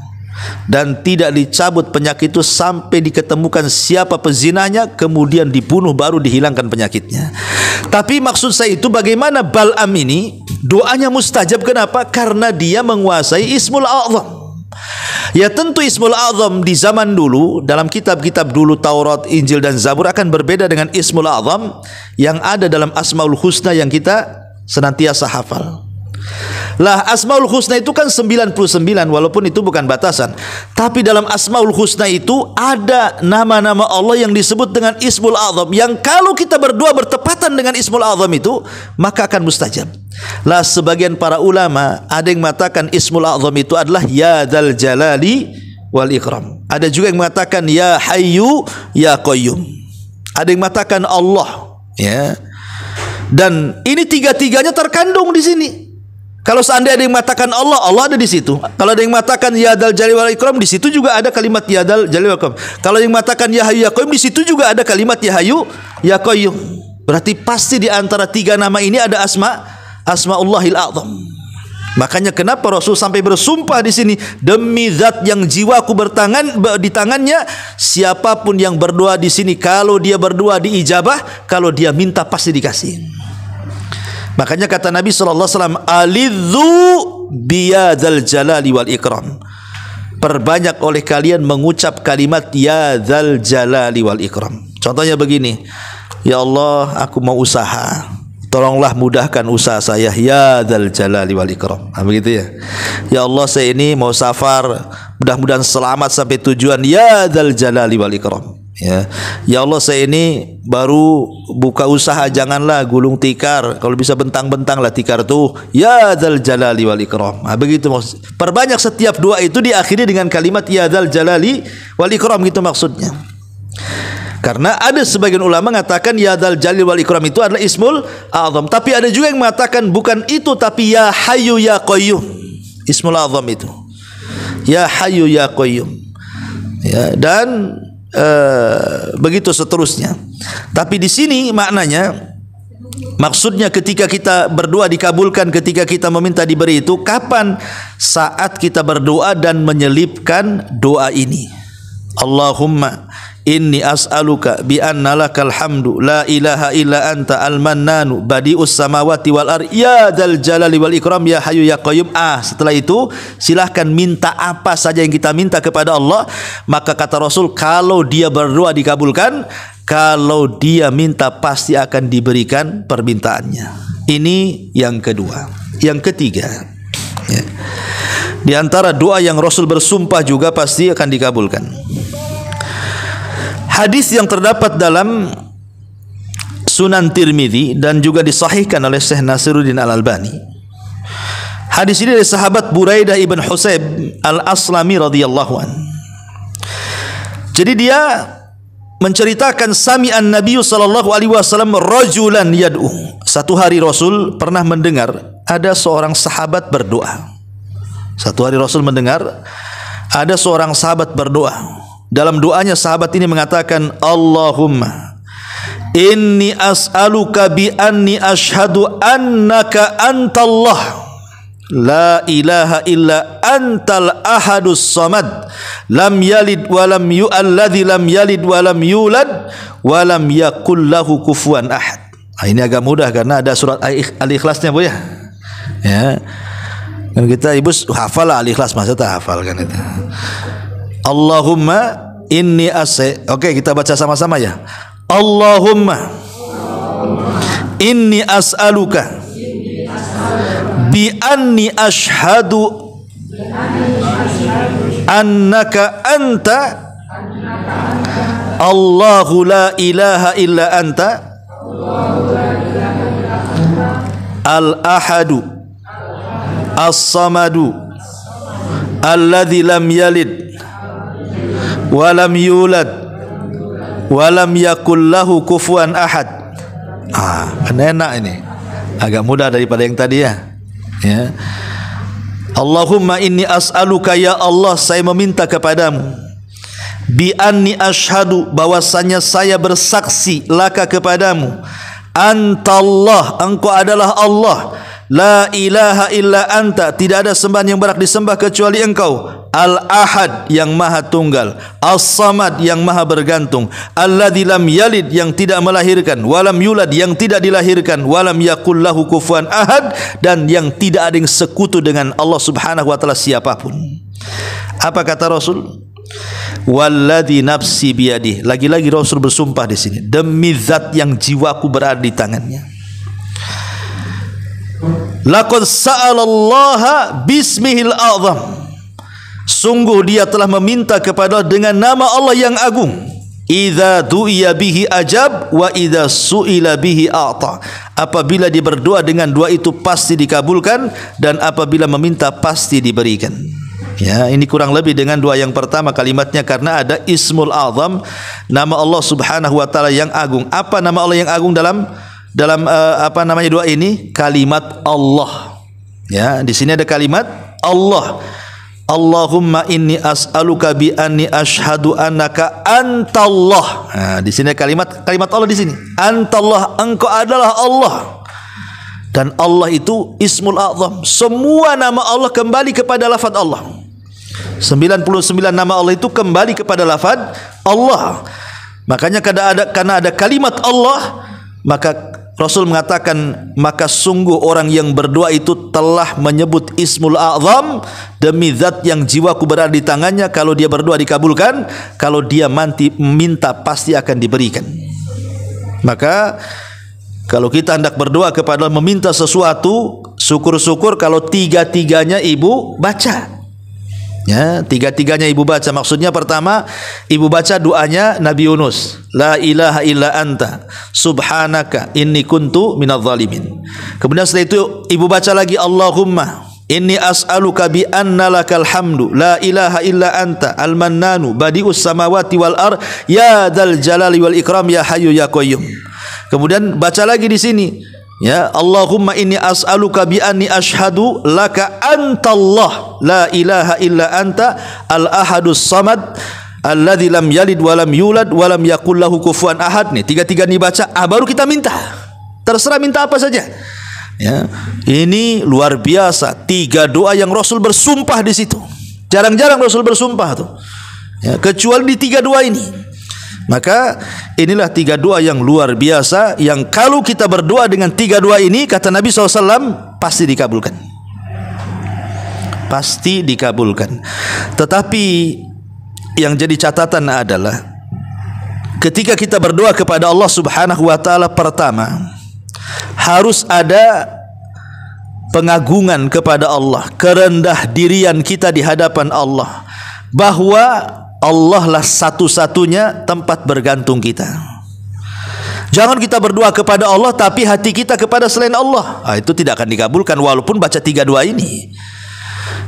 Dan tidak dicabut penyakit itu sampai diketemukan siapa pezinanya, kemudian dibunuh, baru dihilangkan penyakitnya. Tapi maksud saya itu, bagaimana Bal'am ini doanya mustajab? Kenapa? Karena dia menguasai Ismul A'zam. Ya tentu Ismul A'zam di zaman dulu, dalam kitab-kitab dulu Taurat, Injil dan Zabur akan berbeda dengan Ismul A'zam yang ada dalam Asmaul Husna yang kita senantiasa hafal. Lah Asmaul Husna itu kan 99, walaupun itu bukan batasan. Tapi dalam Asmaul Husna itu ada nama-nama Allah yang disebut dengan Ismul A'zam, yang kalau kita berdoa bertepatan dengan Ismul A'zam itu, maka akan mustajab. Lah sebagian para ulama ada yang mengatakan Ismul A'zam itu adalah Ya Dzal Jalali wal Ikram. Ada juga yang mengatakan Ya Hayyu Ya Qayyum. Ada yang mengatakan Allah, ya. Dan ini tiga-tiganya terkandung di sini. Kalau seandainya ada yang mengatakan Allah, Allah ada di situ. Kalau ada yang mengatakan Ya Dzal Jalali wal Ikram, di situ juga ada kalimat Ya Dzal Jalali wal Ikram. Kalau yang mengatakan Ya Hayyu Ya Qayyum, di situ juga ada kalimat Ya Hayyu Ya Qayyum. Berarti pasti di antara tiga nama ini ada Asma'ullahil A'zam. Makanya kenapa Rasul sampai bersumpah di sini, demi zat yang jiwaku di tangannya, siapapun yang berdoa di sini, kalau dia berdoa diijabah, kalau dia minta pasti dikasih. Makanya kata Nabi SAW, alidhu biyadzal jalali wal ikram. Perbanyak oleh kalian mengucap kalimat Ya Dzal Jalali wal Ikram. Contohnya begini, ya Allah, aku mau usaha, tolonglah mudahkan usaha saya, Ya Dzal Jalali wal Ikram. Begitu ya. Ya Allah, saya ini mau safar, mudah-mudahan selamat sampai tujuan, Ya Dzal Jalali wal Ikram. Ya, ya Allah, saya ini baru buka usaha, janganlah gulung tikar, kalau bisa bentang-bentanglah tikar tuh, Ya Dzal Jalali wal Ikram. Begitu maksud. Perbanyak setiap doa itu diakhiri dengan kalimat Ya Dzal Jalali wal Ikram, gitu maksudnya. Karena ada sebagian ulama mengatakan Ya Dzal Jalali wal Ikram itu adalah Ismul A'zam. Tapi ada juga yang mengatakan bukan itu, tapi Ya Hayyu Ya Qayyum. Ismul A'zam itu Ya Hayyu Ya Qayyum. Ya, dan begitu seterusnya. Tapi di sini maknanya, maksudnya ketika kita berdoa dikabulkan, ketika kita meminta diberi itu kapan? Saat kita berdoa dan menyelipkan doa ini. Allahumma inni as'aluka bi anna lakal hamdu la ilaha illa anta al-mannanu badi'us samawati wal ardh ya dzal jalali wal ikram ya hayyu ya qayyum. Setelah itu silahkan minta apa saja yang kita minta kepada Allah. Maka kata Rasul, kalau dia berdoa dikabulkan, kalau dia minta pasti akan diberikan permintaannya. Ini yang kedua. Yang ketiga, ya, di antara doa yang Rasul bersumpah juga pasti akan dikabulkan. Hadis yang terdapat dalam Sunan Tirmidzi dan juga disahihkan oleh Syekh Nasiruddin Al-Albani. Hadis ini dari sahabat Buraidah ibn Husayb Al-Aslami radhiyallahu an. Jadi dia menceritakan sami'an Nabi sallallahu alaihi wasallam rajulan yad'u. Satu hari Rasul pernah mendengar ada seorang sahabat berdoa. Satu hari Rasul mendengar ada seorang sahabat berdoa. Dalam doanya sahabat ini mengatakan, Allahumma inni as'aluka bi anni ashhadu annaka antallah la ilaha illa antal ahadus samad lam yalid wa lam yu'alladzi lam yalid wa lam yulad wa lam yakul lahu kufuwan ahad. Ini agak mudah karena ada surat Al-Ikhlasnya, Bu ya. Ya. Dan kita ibu hafal Al-Ikhlas, masa tak hafal kan itu. Allahumma inni Oke, kita baca sama-sama ya. Allahumma inni as'aluka bi anni ashhadu annaka anta Allahu la ilaha illa anta al-ahadu as-samadu alladzi lam yalid walam yulad walam yakul lahu kufuwan ahad. Kan enak ini, agak mudah daripada yang tadi ya. Allahumma inni as'aluka, ya Allah saya meminta kepadamu, bi anni asyhadu bahwasanya saya bersaksi laka kepadamu, antallah engkau adalah Allah, la ilaha illa anta tidak ada sembahan yang berhak disembah kecuali engkau, al-ahad yang maha tunggal, as-samad yang maha bergantung, alladzi lam yalid yang tidak melahirkan, walam yulad yang tidak dilahirkan, walam yakul lahu kufuwan ahad dan yang tidak ada yang sekutu dengan Allah Subhanahu wa taala siapapun. Apa kata Rasul? Walladzi nafsi biyadihi. Lagi-lagi Rasul bersumpah di sini, demi zat yang jiwaku berada di tangannya. Laqad sa'alallaha bismihil a'zam. Sungguh dia telah meminta kepada dengan nama Allah yang agung. Idza du'iya bihi ajab wa idza su'ila bihi a'ta. Apabila dia berdoa dengan doa itu pasti dikabulkan, dan apabila meminta pasti diberikan. Ya, ini kurang lebih dengan doa yang pertama kalimatnya, karena ada Ismul Azam, nama Allah Subhanahu wa taala yang agung. Apa nama Allah yang agung dalam apa namanya doa ini? Kalimat Allah. Ya, di sini ada kalimat Allah. Allahumma inni as'aluka bi anni asyhadu annaka antallah. Nah, di sini kalimat Allah di sini. Antallah, engkau adalah Allah. Dan Allah itu Ismul Azam. Semua nama Allah kembali kepada lafaz Allah. 99 nama Allah itu kembali kepada lafaz Allah. Makanya karena ada kalimat Allah, maka Rasul mengatakan, maka sungguh orang yang berdoa itu telah menyebut Ismul A'zam, demi zat yang jiwaku berada di tangannya. Kalau dia berdoa dikabulkan, kalau dia minta pasti akan diberikan. Maka kalau kita hendak berdoa kepada Allah meminta sesuatu, syukur-syukur kalau tiga-tiganya ibu baca. Ya, tiga-tiganya ibu baca. Maksudnya pertama, ibu baca doanya Nabi Yunus, la ilaha illa anta subhanaka inni kuntu minadz zalimin. Kemudian setelah itu ibu baca lagi, Allahumma inni as'aluka bi anna lakal hamdu la ilaha illa anta al-mannanu badi'us samawati wal ardh ya dzal jalali wal ikram ya hayyu ya qayyum. Kemudian baca lagi di sini, ya, Allahumma inni as'aluka bi anni asyhadu laka antallah la ilaha illa anta al-ahadus samad alladzi lam yalid wa lam yulad wa lam yakul lahu kufuwan ahad. Nih, tiga-tiga ini baca, baru kita minta. Terserah minta apa saja. Ya, ini luar biasa. 3 doa yang Rasul bersumpah di situ. Jarang-jarang Rasul bersumpah tuh. Ya, kecuali di tiga doa ini. Maka inilah tiga doa yang luar biasa, yang kalau kita berdoa dengan tiga doa ini, kata Nabi SAW, pasti dikabulkan. Pasti dikabulkan. Tetapi yang jadi catatan adalah ketika kita berdoa kepada Allah Subhanahu wa taala, pertama harus ada pengagungan kepada Allah, kerendah dirian kita di hadapan Allah, bahwa Allah lah satu-satunya tempat bergantung kita. Jangan kita berdoa kepada Allah tapi hati kita kepada selain Allah. Itu tidak akan dikabulkan walaupun baca tiga doa ini.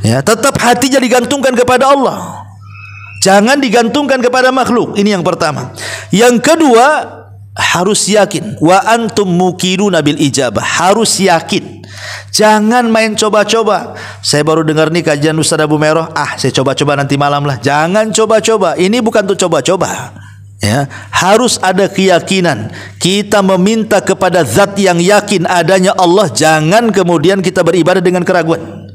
Ya, tetap hatinya digantungkan kepada Allah. Jangan digantungkan kepada makhluk. Ini yang pertama. Yang kedua, harus yakin. Wa antum muqinuna bil ijabah. Harus yakin. Jangan main coba-coba. Saya baru dengar nih kajian Ustaz Abu Merah. Saya coba-coba nanti malam lah. Jangan coba-coba. Ini bukan untuk coba-coba. Ya, harus ada keyakinan. Kita meminta kepada zat yang yakin adanya Allah. Jangan kemudian kita beribadah dengan keraguan.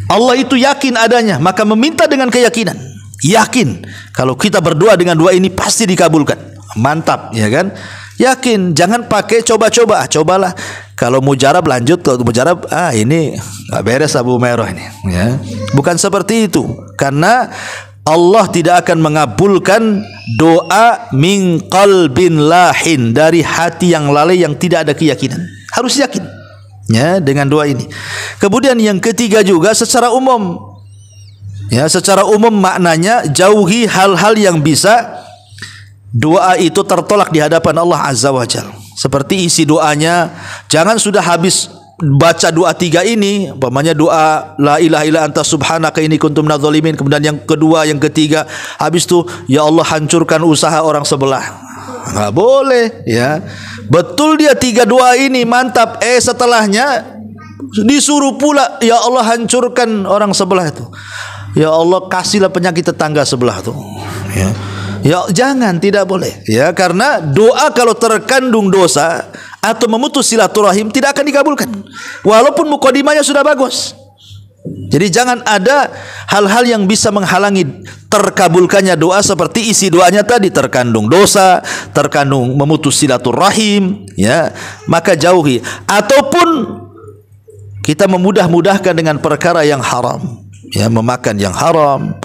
Allah itu yakin adanya, maka meminta dengan keyakinan. Yakin kalau kita berdoa dengan doa ini pasti dikabulkan. Mantap, ya kan? Yakin, jangan pakai coba-coba. Cobalah. Kalau mujarab lanjut, kalau mujarab ini nggak beres Abu Merah ini, ya. Bukan seperti itu. Karena Allah tidak akan mengabulkan doa min qalbin lahin, dari hati yang lalai yang tidak ada keyakinan. Harus yakin, ya, dengan doa ini. Kemudian yang ketiga juga secara umum, ya, secara umum maknanya jauhi hal-hal yang bisa doa itu tertolak di hadapan Allah Azza wa Jalla. Seperti isi doanya, jangan sudah habis baca doa tiga ini, umpamanya doa la ilaha illa anta subhanaka inni kuntu minadz zalimin, kemudian yang kedua, yang ketiga, habis itu ya Allah hancurkan usaha orang sebelah. Nggak boleh, ya. Betul dia tiga doa ini mantap, setelahnya disuruh pula ya Allah hancurkan orang sebelah itu. Ya Allah kasihlah penyakit tetangga sebelah itu. Ya. Ya jangan, tidak boleh, ya, karena doa kalau terkandung dosa atau memutus silaturahim tidak akan dikabulkan walaupun mukadimahnya sudah bagus. Jadi jangan ada hal-hal yang bisa menghalangi terkabulkannya doa, seperti isi doanya tadi terkandung dosa, terkandung memutus silaturahim, ya, maka jauhi. Ataupun kita memudah-mudahkan dengan perkara yang haram, ya, memakan yang haram,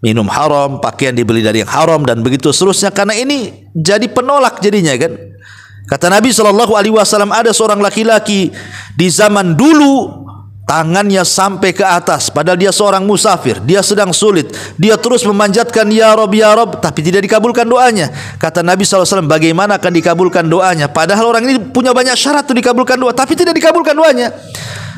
minum haram, pakaian dibeli dari yang haram, dan begitu seterusnya. Karena ini jadi penolak jadinya, kan. Kata Nabi SAW, ada seorang laki-laki di zaman dulu tangannya sampai ke atas, padahal dia seorang musafir, dia sedang sulit, dia terus memanjatkan ya Rob, tapi tidak dikabulkan doanya. Kata Nabi SAW, bagaimana akan dikabulkan doanya? Padahal orang ini punya banyak syarat untuk dikabulkan doa, tapi tidak dikabulkan doanya.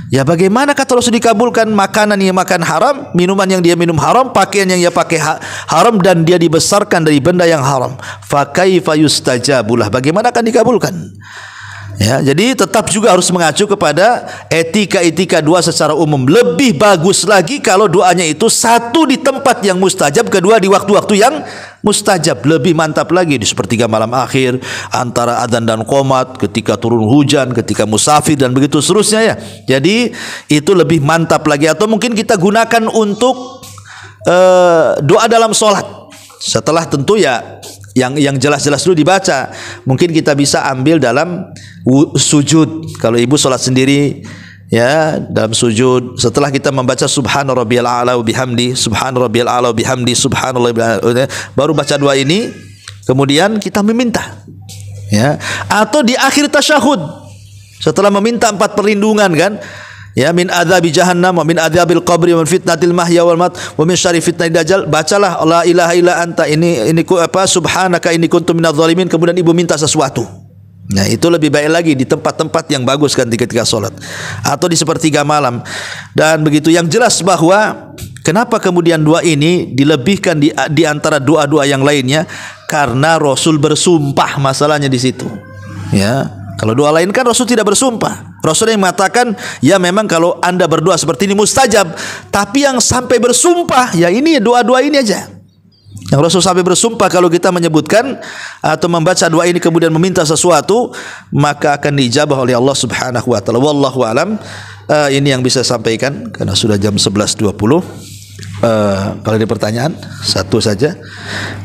Ya bagaimana kata Rasul dikabulkan? Makanan yang makan haram, minuman yang dia minum haram, pakaian yang dia pakai haram, dan dia dibesarkan dari benda yang haram. Fa kaifa yustajabulah, bagaimana akan dikabulkan? Ya, jadi tetap juga harus mengacu kepada etika-etika doa secara umum. Lebih bagus lagi kalau doanya itu satu di tempat yang mustajab, kedua di waktu-waktu yang mustajab. Lebih mantap lagi di sepertiga malam akhir, antara adzan dan qomat, ketika turun hujan, ketika musafir, dan begitu seterusnya, ya. Jadi itu lebih mantap lagi. Atau mungkin kita gunakan untuk doa dalam sholat. Setelah tentu ya yang jelas-jelas dulu dibaca. Mungkin kita bisa ambil dalam sujud. Kalau ibu sholat sendiri, ya, dalam sujud, setelah kita membaca subhana rabbiyal a'la wa bihamdi, subhana rabbiyal a'la wa bihamdi, subhanallah, baru baca doa ini, kemudian kita meminta, ya. Atau di akhir tasyahud, setelah meminta 4 perlindungan, kan, ya, min adzabi jahannam wa min adzabil qabri wa min fitnatil mahya wal mat wa min syarri fitnatil dajjal. Bacalah la ilaha illa anta, ini subhanaka inni kuntu minadz zalimin, kemudian ibu minta sesuatu. Nah, itu lebih baik lagi di tempat-tempat yang bagus, kan, ketika sholat atau di sepertiga malam. Dan begitu, yang jelas bahwa kenapa kemudian doa ini dilebihkan di antara doa-doa yang lainnya, karena Rasul bersumpah, masalahnya di situ, ya. Kalau doa lain kan Rasul tidak bersumpah. Rasul yang mengatakan, ya memang kalau anda berdoa seperti ini mustajab, tapi yang sampai bersumpah, ya ini doa-doa ini aja. Yang Rasul sampai bersumpah, kalau kita menyebutkan atau membaca doa ini kemudian meminta sesuatu, maka akan diijabah oleh Allah Subhanahu wa taala. Wallahu alam. Ini yang bisa sampaikan karena sudah jam 11.20. Kalau ada pertanyaan satu saja,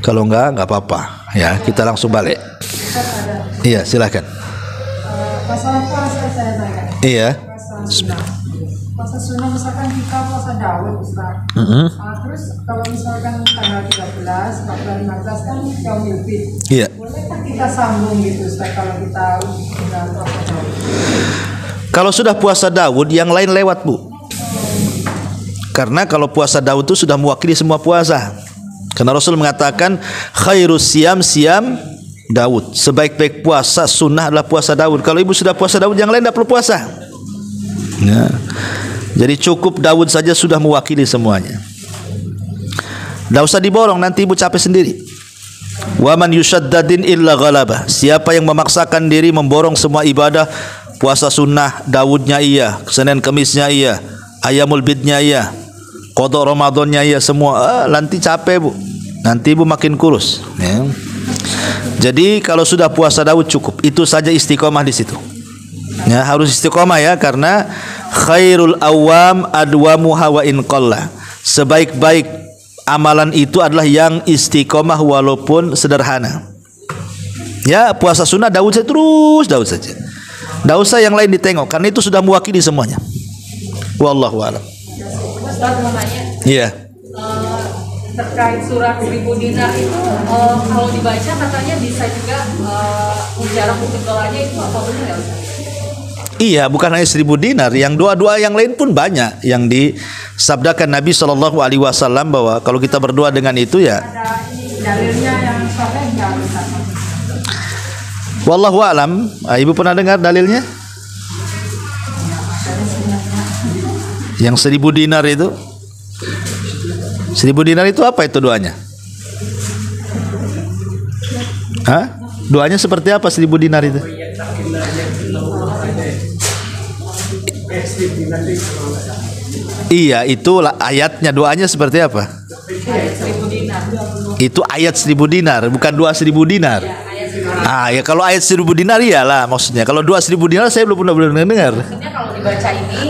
kalau enggak apa-apa ya, kita langsung balik. Iya, silakan. Masalah puasa saya tanya. Iya. Puasa sunnah misalkan kita puasa Daud Ustaz. Terus kalau misalkan tanggal 13, 14, 15 kan Yaumul Fitr. Iya. Bolehkah kita sambung gitu Ustaz kalau kita sudah puasa Daud? Kalau sudah puasa Daud, yang lain lewat, Bu. Karena kalau puasa Daud itu sudah mewakili semua puasa. Karena Rasul mengatakan khairus siam Daud. Sebaik-baik puasa sunnah adalah puasa Daud. Kalau ibu sudah puasa Daud, yang lain tidak perlu puasa. Ya. Jadi cukup Daud saja sudah mewakili semuanya. Tidak usah diborong, nanti ibu capek sendiri. Wa man yushaddadin illa ghalabah. Siapa yang memaksakan diri memborong semua ibadah, puasa sunnah Daudnya iya, Senin Kemisnya iya, Ayamul Bidnya iya, Qadha Ramadannya iya, semua nanti capek, Bu. Nanti ibu makin kurus, ya. Jadi kalau sudah puasa Daud cukup, itu saja istiqomah di situ. Ya, harus istiqomah ya, karena khairul awam adwamuha wa in qalla. Sebaik-baik amalan itu adalah yang istiqomah walaupun sederhana. Ya, puasa sunnah Daud saja terus, Daud saja. Tidak usah yang lain ditengok, karena itu sudah mewakili semuanya. Wallahu a'lam. Ustaz mau nanya. Iya. Terkait surat 1000 dinar itu kalau dibaca katanya bisa juga jarak untuk doanya, itu apa benar ya Ustaz? Iya, bukan hanya 1000 dinar, yang doa-doa yang lain pun banyak yang disabdakan Nabi SAW bahwa kalau kita berdoa dengan itu ya. Ada dalilnya yang soleh nggak Ustaz? Wallahu a'lam. Ibu pernah dengar dalilnya? Yang 1000 dinar itu? 1000 dinar itu apa itu doanya? Hah? Doanya seperti apa 1000 dinar itu? Iya, itulah ayatnya. Doanya seperti apa? Ayat 1000 dinar. Itu ayat 1000 dinar, bukan doa 1000 dinar. Ya kalau ayat 1000 dinar iyalah maksudnya. Kalau doa 1000 dinar saya belum pernah dengar. Maksudnya kalau dibaca ini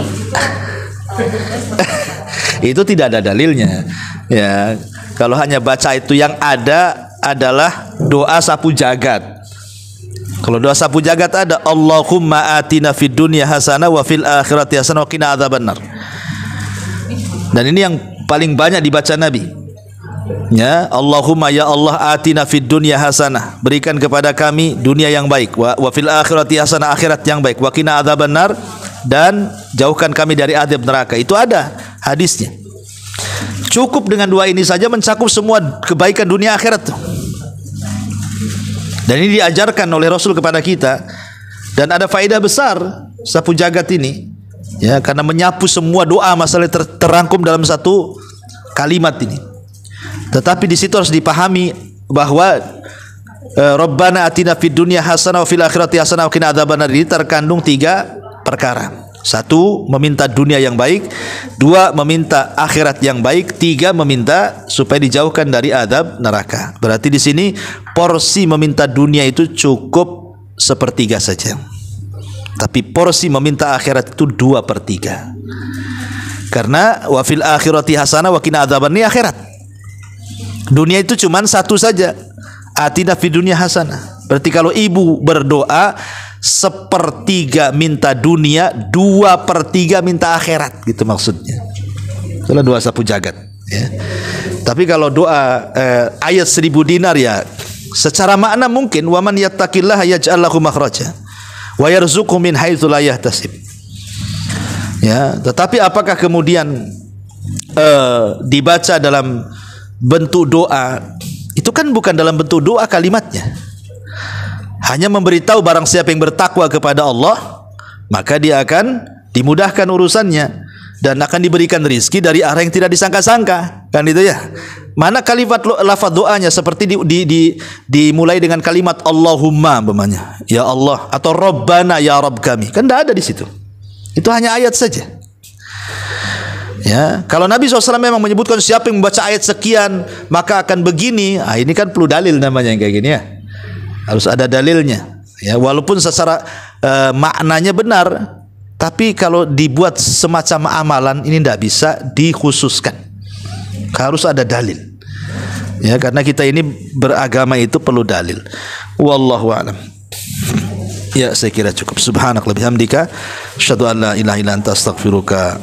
itu tidak ada dalilnya. Ya, kalau hanya baca itu, yang ada adalah doa sapu jagat. Kalau doa sapu jagat ada Allahumma atina fid dunya hasanah wa fil akhirati hasanah wa qina adzabannar. Dan ini yang paling banyak dibaca Nabi. Ya, Allahumma ya Allah atina fid dunya hasanah, berikan kepada kami dunia yang baik, wa fil akhirati hasanah, akhirat yang baik, wa qina adzabannar, dan jauhkan kami dari azab neraka. Itu ada hadisnya. Cukup dengan dua ini saja mencakup semua kebaikan dunia akhirat. Dan ini diajarkan oleh Rasul kepada kita, dan ada faedah besar sapu jagat ini, ya, karena menyapu semua doa masalah terrangkum dalam satu kalimat ini. Tetapi di situ harus dipahami bahwa Rabbana atina fid dunya hasanah wa fil akhirati hasanah wa qina adzabannar ini terkandung 3 perkara. 1, meminta dunia yang baik. 2, meminta akhirat yang baik. 3, meminta supaya dijauhkan dari azab neraka. Berarti di sini porsi meminta dunia itu cukup 1/3 saja. Tapi porsi meminta akhirat itu 2/3. Karena wa fil akhirati hasanah wa qina adzabannar ini akhirat. Dunia itu cuma 1 saja. Atina fid dunya hasanah. Berarti kalau ibu berdoa 1/3 minta dunia, 2/3 minta akhirat, gitu maksudnya. Itulah doa sapu jagat, ya. Tapi kalau doa ayat 1000 dinar ya, secara makna mungkin wa man yattaqillaha yaj'al lahu makhraja wa yarzuqhu min haitsu la yahtasib. Ya, tetapi apakah kemudian dibaca dalam bentuk doa? Itu kan bukan dalam bentuk doa kalimatnya. Hanya memberitahu barang siapa yang bertakwa kepada Allah, maka dia akan dimudahkan urusannya dan akan diberikan rizki dari arah yang tidak disangka-sangka, kan itu ya. Mana kalimat lafaz doanya seperti dimulai dengan kalimat Allahumma umpamanya, ya Allah, atau Rabbana ya Rabb kami, kan tidak ada di situ. Itu hanya ayat saja. Ya, kalau Nabi SAW memang menyebutkan siapa yang membaca ayat sekian maka akan begini, ini kan perlu dalil namanya yang kayak gini ya. Harus ada dalilnya. Ya, walaupun secara maknanya benar, tapi kalau dibuat semacam amalan ini tidak bisa dikhususkan. Harus ada dalil. Ya, karena kita ini beragama itu perlu dalil. Wallahu a'lam. Ya, saya kira cukup. Subhanakallahumma bihamdika asyhadu an la ilaha illa anta astaghfiruka